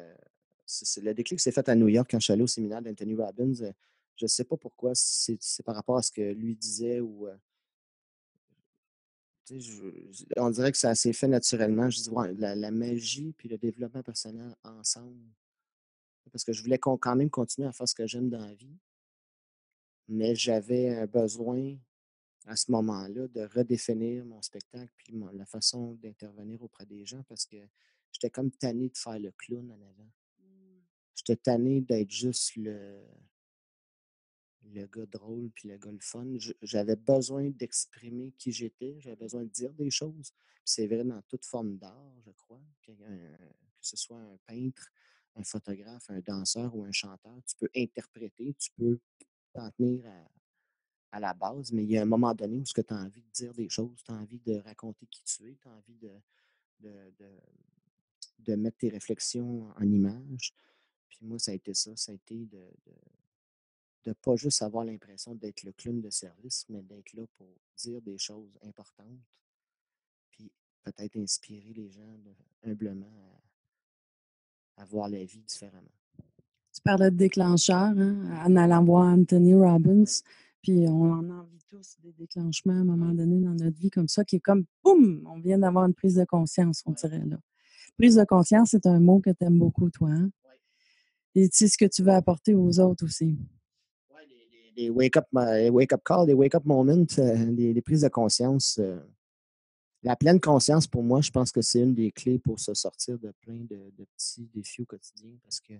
le déclic s'est fait à New York quand je suis allé au séminaire d'Anthony Robbins. Je ne sais pas pourquoi, si c'est par rapport à ce que lui disait ou tu sais, on dirait que ça s'est fait naturellement. Je dis, ouais, la magie puis le développement personnel ensemble. Parce que je voulais quand même continuer à faire ce que j'aime dans la vie, mais j'avais un besoin à ce moment-là de redéfinir mon spectacle puis la façon d'intervenir auprès des gens parce que j'étais comme tanné de faire le clown en avant. J'étais tanné d'être juste le gars drôle puis le gars le fun. J'avais besoin d'exprimer qui j'étais, j'avais besoin de dire des choses. Puis c'est vrai dans toute forme d'art, je crois, que ce soit un peintre, un photographe, un danseur ou un chanteur. Tu peux interpréter, tu peux t'en tenir à la base, mais il y a un moment donné où tu as envie de dire des choses, tu as envie de raconter qui tu es, tu as envie de, de, de mettre tes réflexions en images. Puis moi, ça a été ça. Ça a été de pas juste avoir l'impression d'être le clown de service, mais d'être là pour dire des choses importantes, puis peut-être inspirer les gens humblement à voir la vie différemment. Tu parlais de déclencheur, hein, en allant voir Anthony Robbins. Oui, Puis on en vit tous des déclenchements à un moment oui, donné dans notre vie comme ça, qui est comme boum, on vient d'avoir une prise de conscience, on oui, dirait là. Prise de conscience, c'est un mot que tu aimes beaucoup, toi, hein? oui. Et c'est ce que tu veux apporter aux autres aussi. Ouais, les wake-up calls, les wake-up moments, les prises de conscience. La pleine conscience, pour moi, je pense que c'est une des clés pour se sortir de plein de petits défis au quotidien. Parce que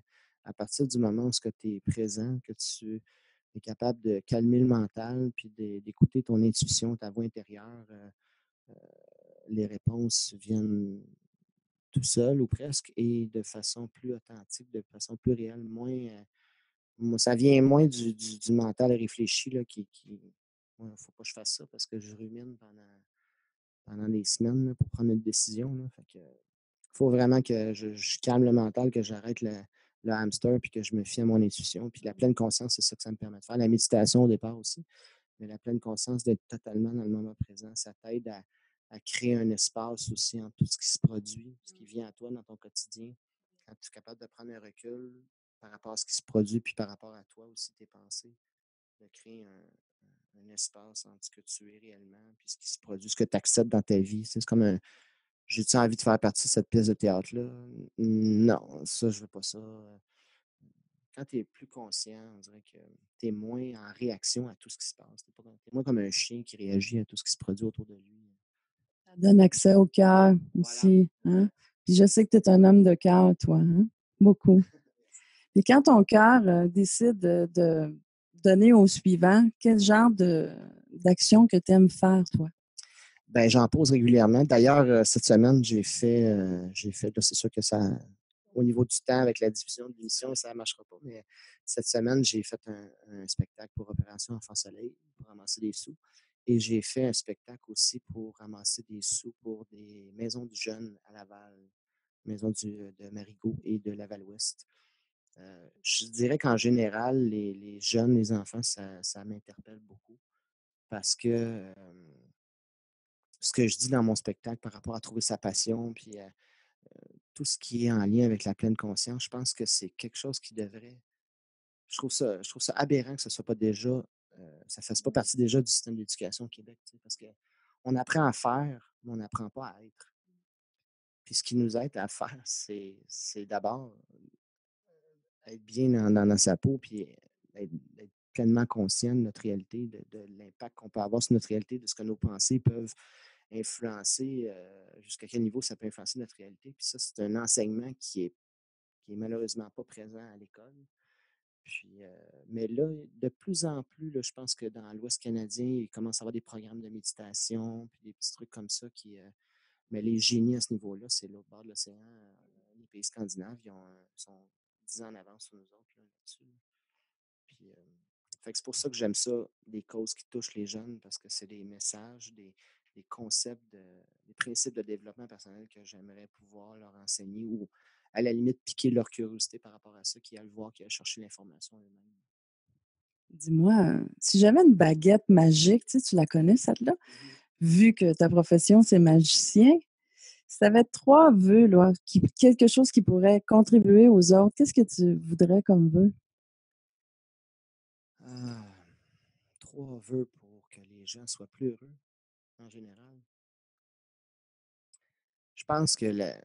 à partir du moment où tu es présent, que tu es capable de calmer le mental, puis d'écouter ton intuition, ta voix intérieure, les réponses viennent tout seul ou presque et de façon plus authentique, de façon plus réelle, ça vient moins du mental réfléchi là, ouais, faut pas que je fasse ça parce que je rumine pendant des semaines là, pour prendre une décision. Là. Fait que, faut vraiment que je calme le mental, que j'arrête le hamster puis que je me fie à mon intuition. Puis la pleine conscience, c'est ça que ça me permet de faire. La méditation au départ aussi, mais la pleine conscience d'être totalement dans le moment présent, ça t'aide à créer un espace aussi entre tout ce qui se produit, ce qui vient à toi dans ton quotidien. Quand tu es capable de prendre un recul par rapport à ce qui se produit, puis par rapport à toi aussi, tes pensées, de créer un espace entre ce que tu es réellement, puis ce qui se produit, ce que tu acceptes dans ta vie. C'est comme un, j'ai-tu envie de faire partie de cette pièce de théâtre-là? Non, ça, je veux pas ça. Quand tu es plus conscient, on dirait que tu es moins en réaction à tout ce qui se passe. Tu es moins comme un chien qui réagit à tout ce qui se produit autour de lui. Ça donne accès au cœur Voilà. aussi, hein? Ouais. Puis je sais que tu es un homme de cœur, toi, hein? Beaucoup. Et quand ton cœur décide de donner au suivant, quel genre d'action que tu aimes faire, toi? Ben, j'en pose régulièrement. D'ailleurs, cette semaine, là, c'est sûr que ça, au niveau du temps, avec la division de l'émission, ça ne marchera pas, mais cette semaine, j'ai fait un spectacle pour Opération Enfant Soleil pour ramasser des sous. Et j'ai fait un spectacle aussi pour ramasser des sous pour des maisons du jeune à Laval, de Marigot et de Laval-Ouest. Je dirais qu'en général, les jeunes, les enfants, ça m'interpelle beaucoup parce que ce que je dis dans mon spectacle par rapport à trouver sa passion, puis tout ce qui est en lien avec la pleine conscience, je pense que c'est quelque chose qui devrait. Je trouve ça aberrant que ça soit pas déjà, ça fasse pas partie déjà du système d'éducation au Québec, tu sais, parce qu'on apprend à faire, mais on n'apprend pas à être. Puis ce qui nous aide à faire, c'est d'abord être bien dans sa peau, puis être pleinement conscient de notre réalité, de l'impact qu'on peut avoir sur notre réalité, de ce que nos pensées peuvent influencer, jusqu'à quel niveau ça peut influencer notre réalité. Puis ça, c'est un enseignement qui est malheureusement pas présent à l'école. Puis, mais là, de plus en plus, là, je pense que dans l'Ouest canadien, il commence à y avoir des programmes de méditation, puis des petits trucs comme ça mais les génies à ce niveau-là, c'est l'autre bord de l'océan. Les pays scandinaves, sont 10 ans en avance sur nous autres là-dessus. Puis, fait que c'est pour ça que j'aime ça, des causes qui touchent les jeunes, parce que c'est des messages, des concepts, des principes de développement personnel que j'aimerais pouvoir leur enseigner ou à la limite piquer leur curiosité par rapport à ça, qui a le voir, qui a cherché l'information eux-mêmes. Dis-moi, si j'avais une baguette magique, tu la connais, celle-là? Mhm. Vu que ta profession, c'est magicien, si tu avais 3 vœux, là, quelque chose qui pourrait contribuer aux autres, qu'est-ce que tu voudrais comme vœu? Ah, 3 vœux pour que les gens soient plus heureux en général. Je pense que la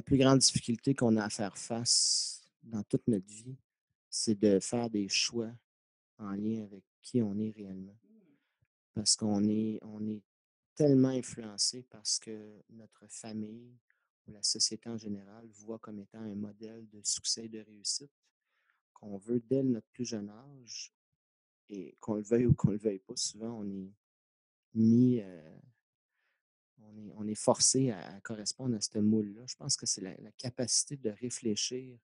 plus grande difficulté qu'on a à faire face dans toute notre vie, c'est de faire des choix en lien avec qui on est réellement. Parce qu'on est tellement influencé parce que notre famille ou la société en général voit comme étant un modèle de succès et de réussite qu'on veut dès notre plus jeune âge et qu'on le veuille ou qu'on ne le veuille pas, souvent mis, on est forcé à correspondre à ce moule-là. Je pense que c'est la capacité de réfléchir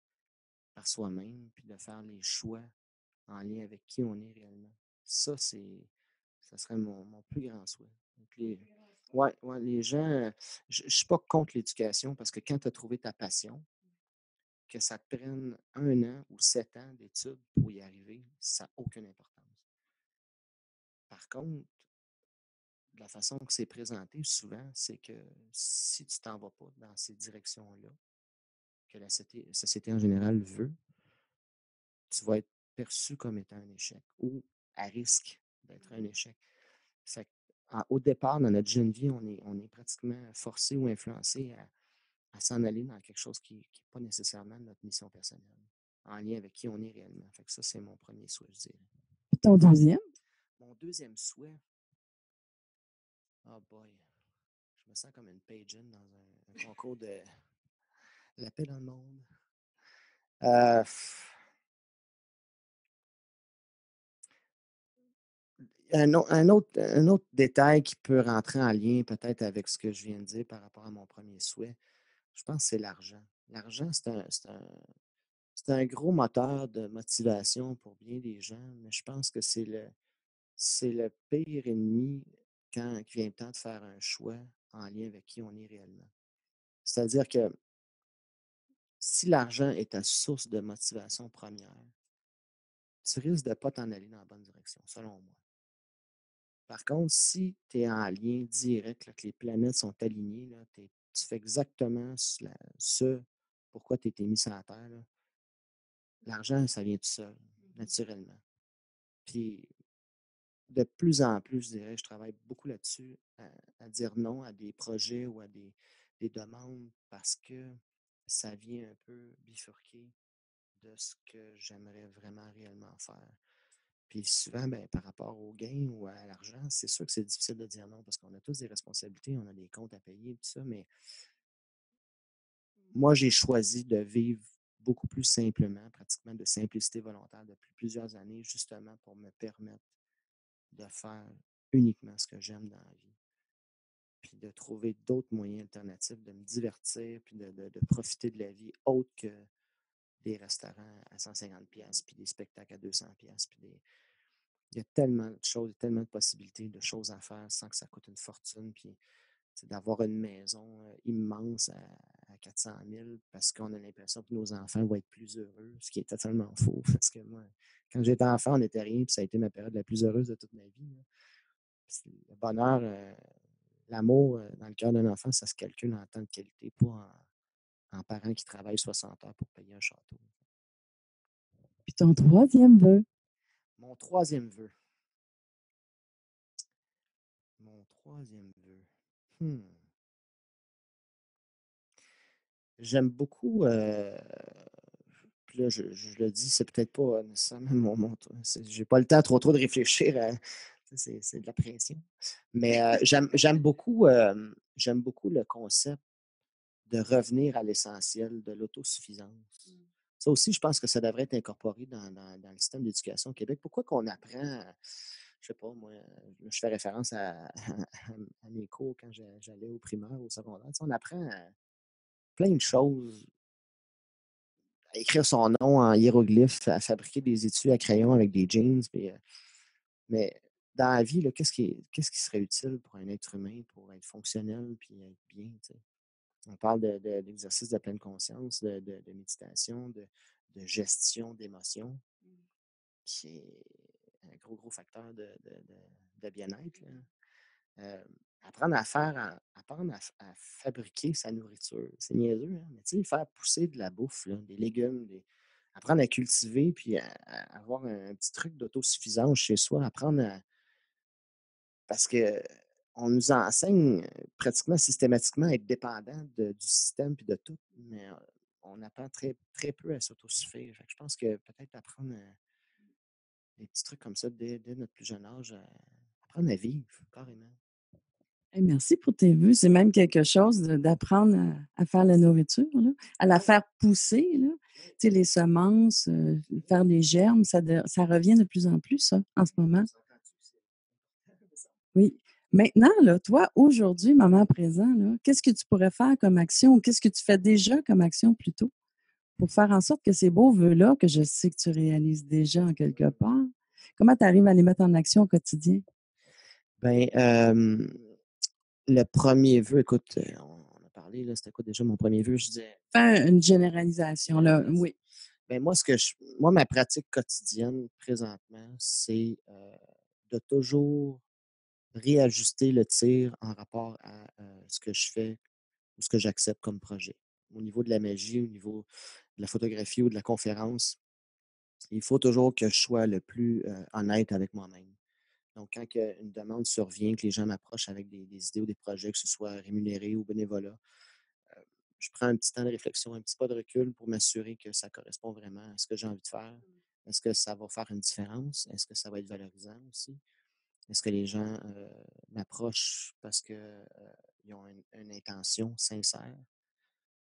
par soi-même, puis de faire les choix en lien avec qui on est réellement. Ça, ça serait mon plus grand souhait. Donc, ouais, ouais, les gens, je ne suis pas contre l'éducation parce que quand tu as trouvé ta passion, que ça te prenne 1 an ou 7 ans d'études pour y arriver, ça n'a aucune importance. Par contre, la façon que c'est présenté souvent, c'est que si tu t'en vas pas dans ces directions-là, que la société en général veut, tu vas être perçu comme étant un échec ou à risque d'être un échec. Fait au départ, dans notre jeune vie, on est pratiquement forcé ou influencé à s'en aller dans quelque chose qui n'est pas nécessairement notre mission personnelle, en lien avec qui on est réellement. Fait que ça, c'est mon premier souhait, je dirais. Puis ton deuxième? Mon deuxième souhait, oh boy, je me sens comme une pageant dans un concours de la paix dans le monde. Euh, un autre détail qui peut rentrer en lien peut-être avec ce que je viens de dire par rapport à mon premier souhait, je pense que c'est l'argent. L'argent, c'est un gros moteur de motivation pour bien des gens, mais je pense que c'est le pire ennemi quand il vient le temps de faire un choix en lien avec qui on est réellement. C'est-à-dire que si l'argent est ta source de motivation première, tu risques de ne pas t'en aller dans la bonne direction, selon moi. Par contre, si tu es en lien direct, là, que les planètes sont alignées, là, tu fais exactement ce pourquoi tu étais mis sur la Terre, là, l'argent, ça vient tout seul, naturellement. Puis, de plus en plus, je dirais, je travaille beaucoup là-dessus, à dire non à des projets ou à des demandes parce que ça vient un peu bifurquer de ce que j'aimerais vraiment réellement faire. Puis souvent, ben, par rapport au gain ou à l'argent, c'est sûr que c'est difficile de dire non parce qu'on a tous des responsabilités, on a des comptes à payer, tout ça, mais moi, j'ai choisi de vivre beaucoup plus simplement, pratiquement de simplicité volontaire depuis plusieurs années, justement pour me permettre de faire uniquement ce que j'aime dans la vie, puis de trouver d'autres moyens alternatifs, de me divertir, puis de profiter de la vie autre que des restaurants à 150$, puis des spectacles à 200$, puis il y a tellement de choses, tellement de possibilités, de choses à faire sans que ça coûte une fortune. Puis d'avoir une maison immense à 400 000 parce qu'on a l'impression que nos enfants vont être plus heureux, ce qui est totalement faux. Parce que moi, quand j'étais enfant, on n'était rien, puis ça a été ma période la plus heureuse de toute ma vie. Là. Le bonheur, l'amour dans le cœur d'un enfant, ça se calcule en temps de qualité, pas en parents qui travaillent 60 heures pour payer un château. Puis ton troisième vœu? Mon troisième vœu. Mon troisième vœu. J'aime beaucoup, puis là, je le dis, c'est peut-être pas nécessairement j'ai pas le temps trop de réfléchir à, c'est de la pression. Mais j'aime beaucoup le concept de revenir à l'essentiel, de l'autosuffisance. Ça aussi, je pense que ça devrait être incorporé dans le système d'éducation au Québec. Pourquoi qu'on apprend, je sais pas, moi, je fais référence à mes cours quand j'allais au primaire, au secondaire. Tu sais, on apprend plein de choses, à écrire son nom en hiéroglyphes, à fabriquer des étuis à crayon avec des jeans. Mais dans la vie, là, qu'est-ce qui serait utile pour un être humain pour être fonctionnel et être bien? Tu sais? On parle d'exercice de pleine conscience, de méditation, de gestion d'émotions, qui est un gros facteur de bien-être. Là. Apprendre à fabriquer sa nourriture. C'est niaiseux, hein? Mais tu sais, faire pousser de la bouffe, là, des légumes, apprendre à cultiver, puis à avoir un petit truc d'autosuffisance chez soi, parce que on nous enseigne pratiquement systématiquement à être dépendant du système puis de tout, mais on apprend très peu à s'autosuffire. Fait que je pense que peut-être apprendre des petits trucs comme ça dès notre plus jeune âge, apprendre à vivre carrément. Hey, merci pour tes vues. C'est même quelque chose d'apprendre à faire la nourriture, là, à la faire pousser. Là. Tu sais, les semences, faire les germes, ça revient de plus en plus, ça, en ce moment. Oui. Maintenant, là, toi, aujourd'hui, moment présent, là, qu'est-ce que tu pourrais faire comme action ou qu'est-ce que tu fais déjà comme action plutôt pour faire en sorte que ces beaux vœux-là, que je sais que tu réalises déjà en quelque part, comment tu arrives à les mettre en action au quotidien? Ben, le premier vœu, écoute, on a parlé, là, c'était quoi déjà mon premier vœu? Je disais Faire une généralisation, là, généralisation. oui. Ben, moi, ma pratique quotidienne présentement, c'est, de toujours réajuster le tir en rapport à, ce que je fais ou ce que j'accepte comme projet. Au niveau de la magie, au niveau de la photographie ou de la conférence, il faut toujours que je sois le plus, honnête avec moi-même. Donc, quand que une demande survient, que les gens m'approchent avec des idées ou des projets, que ce soit rémunéré ou bénévolat, heu, je prends un petit temps de réflexion, un petit pas de recul pour m'assurer que ça correspond vraiment à ce que j'ai envie de faire. Est-ce que ça va faire une différence? Est-ce que ça va être valorisant aussi? Est-ce que les gens, m'approchent parce que, ils ont une intention sincère?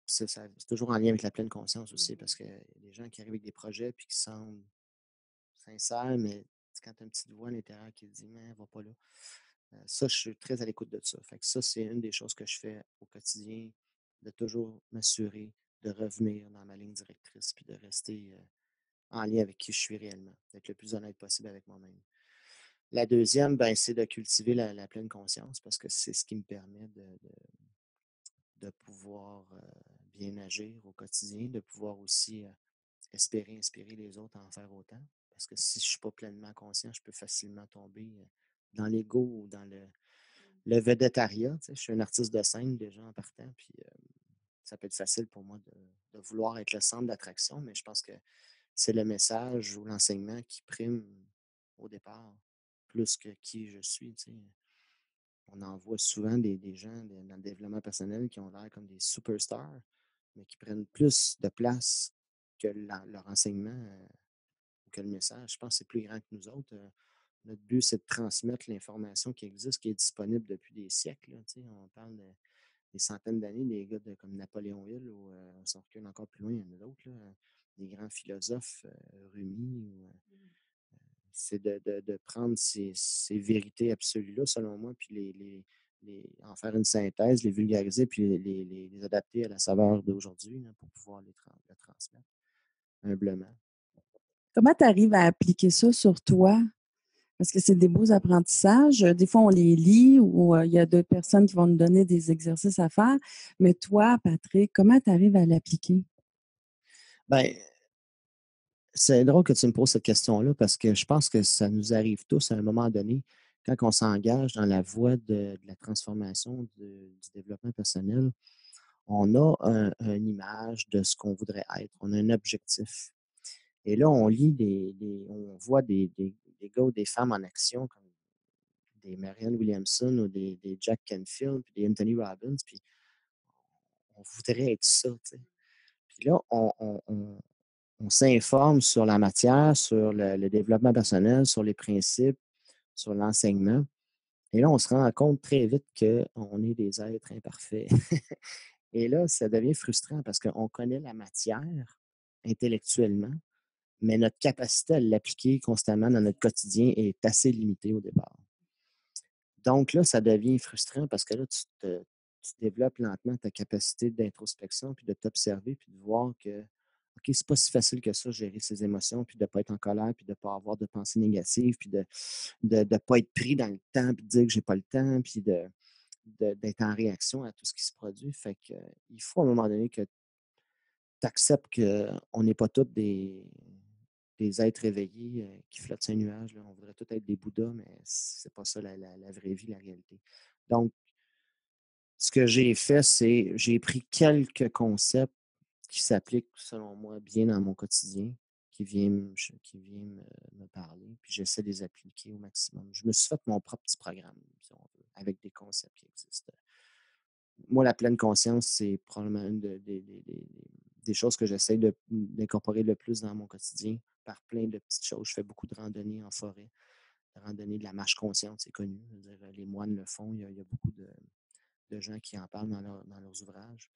C'est toujours en lien avec la pleine conscience aussi parce que les gens qui arrivent avec des projets puis qui semblent sincères, mais quand tu as une petite voix à l'intérieur qui te dit: «Mais va pas là». Ça, je suis très à l'écoute de ça. Fait que ça, c'est une des choses que je fais au quotidien, de toujours m'assurer de revenir dans ma ligne directrice puis de rester, en lien avec qui je suis réellement, d'être le plus honnête possible avec moi-même. La deuxième, ben, c'est de cultiver la pleine conscience parce que c'est ce qui me permet de pouvoir, bien agir au quotidien, de pouvoir aussi, espérer inspirer les autres à en faire autant. Parce que si je ne suis pas pleinement conscient, je peux facilement tomber, dans l'ego ou dans le vedettariat, tu sais. Je suis un artiste de scène déjà en partant, puis, ça peut être facile pour moi de vouloir être le centre d'attraction, mais je pense que c'est le message ou l'enseignement qui prime au départ, plus que qui je suis, tu sais. On en voit souvent des gens dans le développement personnel qui ont l'air comme des superstars, mais qui prennent plus de place que leur enseignement, ou que le message. Je pense que c'est plus grand que nous autres. Notre but, c'est de transmettre l'information qui existe, qui est disponible depuis des siècles, là, tu sais. On parle des centaines d'années, des gars comme Napoléon Hill, ou on s'en recule encore plus loin, il y en a d'autres, là, des grands philosophes, Rumi, c'est de prendre ces vérités absolues-là, selon moi, puis en faire une synthèse, les vulgariser, puis les adapter à la saveur d'aujourd'hui, là, pour pouvoir le transmettre humblement. Comment tu arrives à appliquer ça sur toi? Parce que c'est des beaux apprentissages. Des fois, on les lit ou il y a d'autres personnes qui vont nous donner des exercices à faire. Mais toi, Patrick, comment tu arrives à l'appliquer? Ben, c'est drôle que tu me poses cette question-là parce que je pense que ça nous arrive tous à un moment donné, quand on s'engage dans la voie de la transformation, du développement personnel, on a une image de ce qu'on voudrait être, on a un objectif. Et là, on lit on voit des gars ou des femmes en action comme des Marianne Williamson ou des Jack Canfield, puis des Anthony Robbins, puis on voudrait être ça, tu sais. Puis là, on s'informe sur la matière, sur le développement personnel, sur les principes, sur l'enseignement. Et là, on se rend compte très vite qu'on est des êtres imparfaits. Et là, ça devient frustrant parce qu'on connaît la matière intellectuellement, mais notre capacité à l'appliquer constamment dans notre quotidien est assez limitée au départ. Donc là, ça devient frustrant parce que là, tu développes lentement ta capacité d'introspection, puis de t'observer, puis de voir que, OK, c'est pas si facile que ça, gérer ses émotions, puis de ne pas être en colère, puis de ne pas avoir de pensées négatives, puis de pas être pris dans le temps, puis de dire que j'ai pas le temps, puis d'être en réaction à tout ce qui se produit. Fait que, il faut à un moment donné que tu acceptes qu'on n'est pas tous des êtres éveillés, qui flottent sur un nuage, là. On voudrait tous être des Bouddhas, mais c'est pas ça la vraie vie, la réalité. Donc, ce que j'ai fait, c'est j'ai pris quelques concepts qui s'appliquent, selon moi, bien dans mon quotidien, qui viennent me parler, puis j'essaie de les appliquer au maximum. Je me suis fait mon propre petit programme, si on veut, avec des concepts qui existent. Moi, la pleine conscience, c'est probablement une des choses que j'essaie d'incorporer le plus dans mon quotidien par plein de petites choses. Je fais beaucoup de randonnées en forêt, de randonnées de la marche consciente, c'est connu. Je veux dire, les moines le font. Il y a beaucoup de gens qui en parlent dans leurs ouvrages.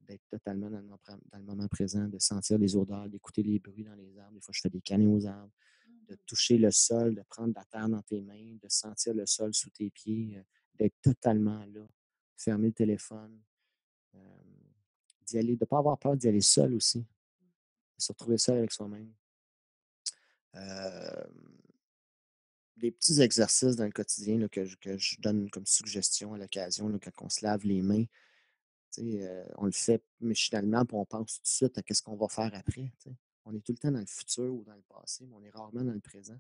D'être totalement dans le moment présent, de sentir les odeurs, d'écouter les bruits dans les arbres. Des fois, je fais des câlins aux arbres. de toucher le sol, de prendre la terre dans tes mains, de sentir le sol sous tes pieds, d'être totalement là, fermer le téléphone, euh, d'y aller, de ne pas avoir peur d'y aller seul aussi, de se retrouver seul avec soi-même. Euh, des petits exercices dans le quotidien là, que je donne comme suggestion à l'occasion, là, quand on se lave les mains. Tu sais, on le fait machinalement, puis on pense tout de suite à qu'est-ce qu'on va faire après. Tu sais. On est tout le temps dans le futur ou dans le passé, mais on est rarement dans le présent.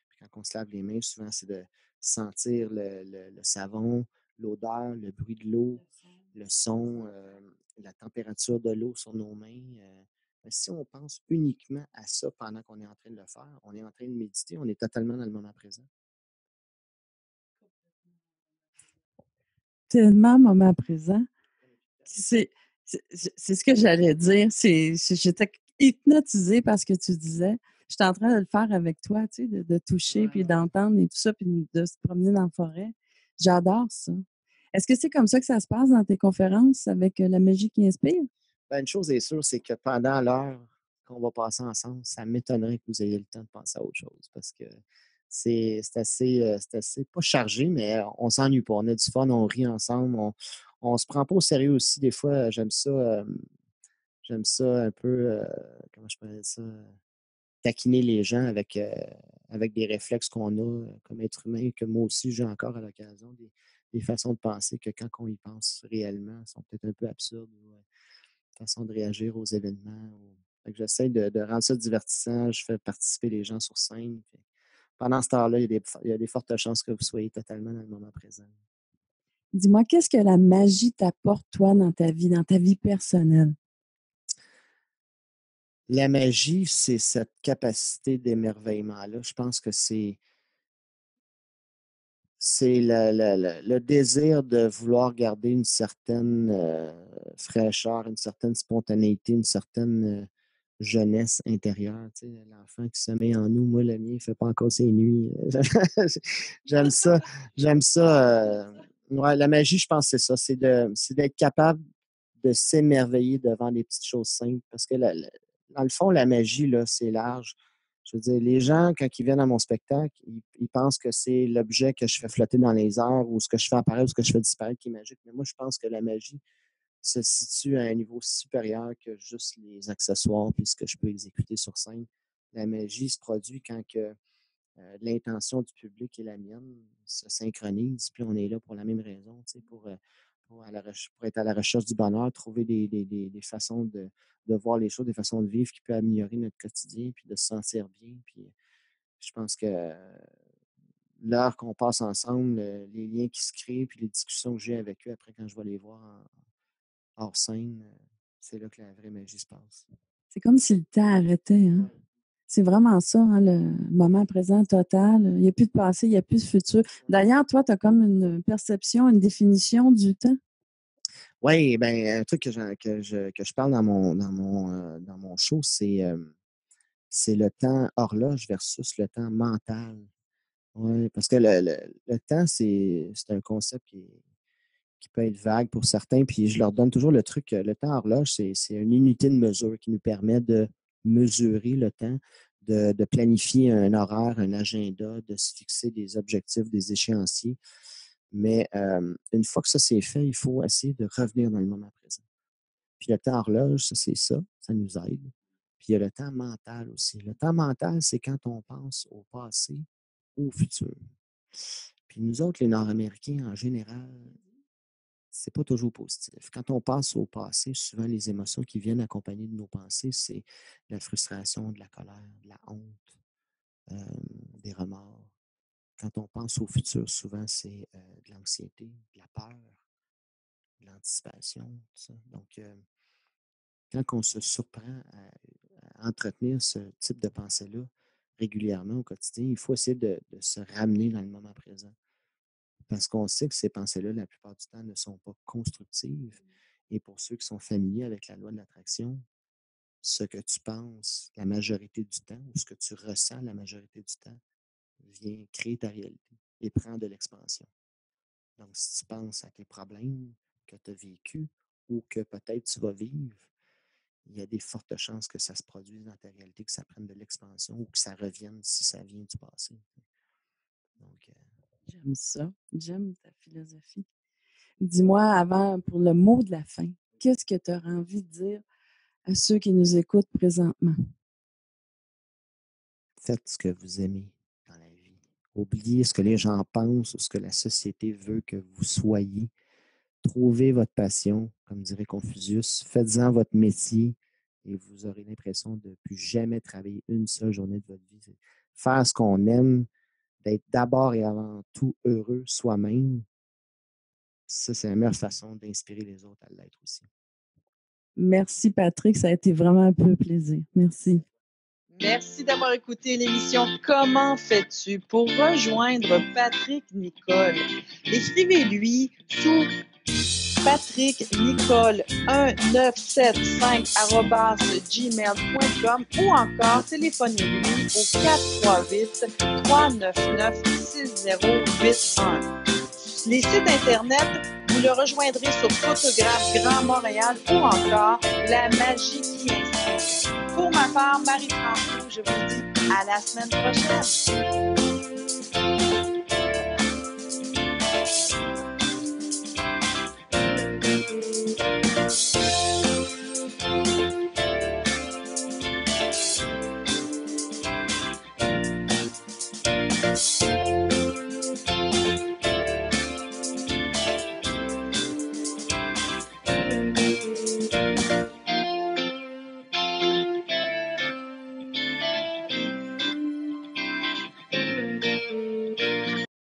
Puis quand on se lave les mains, souvent, c'est de sentir le savon, l'odeur, le bruit de l'eau, le son, la température de l'eau sur nos mains. Mais si on pense uniquement à ça pendant qu'on est en train de le faire, on est en train de méditer, on est totalement dans le moment présent. Tellement moment présent. C'est c'est ce que j'allais dire. J'étais hypnotisée par ce que tu disais. J'étais en train de le faire avec toi, tu sais, de toucher, Ouais, puis ouais. d'entendre et tout ça, puis de se promener dans la forêt. J'adore ça. Est-ce que c'est comme ça que ça se passe dans tes conférences avec la magie qui inspire? Ben, une chose est sûre, c'est que pendant l'heure qu'on va passer ensemble, ça m'étonnerait que vous ayez le temps de penser à autre chose parce que c'est assez pas chargé, mais on s'ennuie pas. On a du fun, on rit ensemble, on se prend pas au sérieux aussi. Des fois, j'aime ça un peu, comment je pourrais dire ça, taquiner les gens avec des réflexes qu'on a comme être humain, que moi aussi j'ai encore à l'occasion, des façons de penser que quand on y pense réellement, sont peut-être un peu absurdes ou façon de réagir aux événements. Fait que j'essaie de rendre ça divertissant. Je fais participer les gens sur scène. Puis pendant ce temps-là, il y a des fortes chances que vous soyez totalement dans le moment présent. Dis-moi, qu'est-ce que la magie t'apporte, toi, dans ta vie personnelle? La magie, c'est cette capacité d'émerveillement-là. Je pense que c'est le désir de vouloir garder une certaine fraîcheur, une certaine spontanéité, une certaine jeunesse intérieure. Tu sais, l'enfant qui se met en nous, moi, le mien, il ne fait pas encore ses nuits. J'aime ça. J'aime ça. Ouais, la magie, je pense que c'est ça. C'est d'être capable de s'émerveiller devant des petites choses simples. Parce que dans le fond, la magie, là, c'est large. Je veux dire, les gens, quand ils viennent à mon spectacle, ils pensent que c'est l'objet que je fais flotter dans les airs ou ce que je fais apparaître ou ce que je fais disparaître qui est magique. Mais moi, je pense que la magie se situe à un niveau supérieur que juste les accessoires puis ce que je peux exécuter sur scène. La magie se produit quand que, l'intention du public et la mienne se synchronisent, puis on est là pour la même raison, tu sais, pour être à la recherche du bonheur, trouver des façons de voir les choses, des façons de vivre qui peuvent améliorer notre quotidien, puis de se sentir bien. Puis je pense que l'heure qu'on passe ensemble, les liens qui se créent, puis les discussions que j'ai avec eux après quand je vais les voir hors scène, c'est là que la vraie magie se passe. C'est comme si le temps arrêtait, hein? Ouais, C'est vraiment ça, hein, le moment présent total. Il n'y a plus de passé, il n'y a plus de futur. ouais. D'ailleurs, toi, tu as comme une perception, une définition du temps. Oui, ben, un truc que je parle dans mon show, c'est le temps horloge versus le temps mental. Oui, parce que le temps, c'est un concept qui peut être vague pour certains, puis je leur donne toujours le truc, le temps horloge, c'est une unité de mesure qui nous permet de mesurer le temps, de planifier un horaire, un agenda, de se fixer des objectifs, des échéanciers. Mais une fois que ça c'est fait, il faut essayer de revenir dans le moment présent. Puis le temps horloge, ça, c'est ça nous aide. Puis il y a le temps mental aussi. Le temps mental, c'est quand on pense au passé ou au futur. Puis nous autres, les Nord-Américains, en général, c'est pas toujours positif. Quand on passe au passé, souvent les émotions qui viennent accompagner de nos pensées, c'est la frustration, de la colère, de la honte, euh, des remords. Quand on pense au futur, souvent c'est de l'anxiété, de la peur, de l'anticipation, tout ça. Donc, quand on se surprend à entretenir ce type de pensée-là régulièrement au quotidien, il faut essayer de se ramener dans le moment présent. Parce qu'on sait que ces pensées-là, la plupart du temps, ne sont pas constructives. Et pour ceux qui sont familiers avec la loi de l'attraction, ce que tu penses la majorité du temps ou ce que tu ressens la majorité du temps vient créer ta réalité et prend de l'expansion. Donc, si tu penses à tes problèmes que tu as vécus ou que peut-être tu vas vivre, il y a des fortes chances que ça se produise dans ta réalité, que ça prenne de l'expansion ou que ça revienne si ça vient du passé. Donc, J'aime ça. J'aime ta philosophie. Dis-moi, avant, pour le mot de la fin, qu'est-ce que tu aurais envie de dire à ceux qui nous écoutent présentement? faites ce que vous aimez dans la vie. Oubliez ce que les gens pensent ou ce que la société veut que vous soyez. Trouvez votre passion, comme dirait Confucius. Faites-en votre métier et vous aurez l'impression de ne plus jamais travailler une seule journée de votre vie. C'est faire ce qu'on aime, d'être d'abord et avant tout heureux soi-même. Ça, c'est la meilleure façon d'inspirer les autres à l'être aussi. Merci, Patrick. Ça a été vraiment un peu plaisir. Merci. Merci d'avoir écouté l'émission Comment fais-tu pour rejoindre Patrick Nicole. Écrivez-lui sous patricknicole1975@gmail.com ou encore téléphonez-lui au 438-399-6081. Les sites Internet, vous le rejoindrez sur Photographe Grand Montréal ou encore La Magie qui inspire. Pour ma part, Marie-France, je vous dis à la semaine prochaine.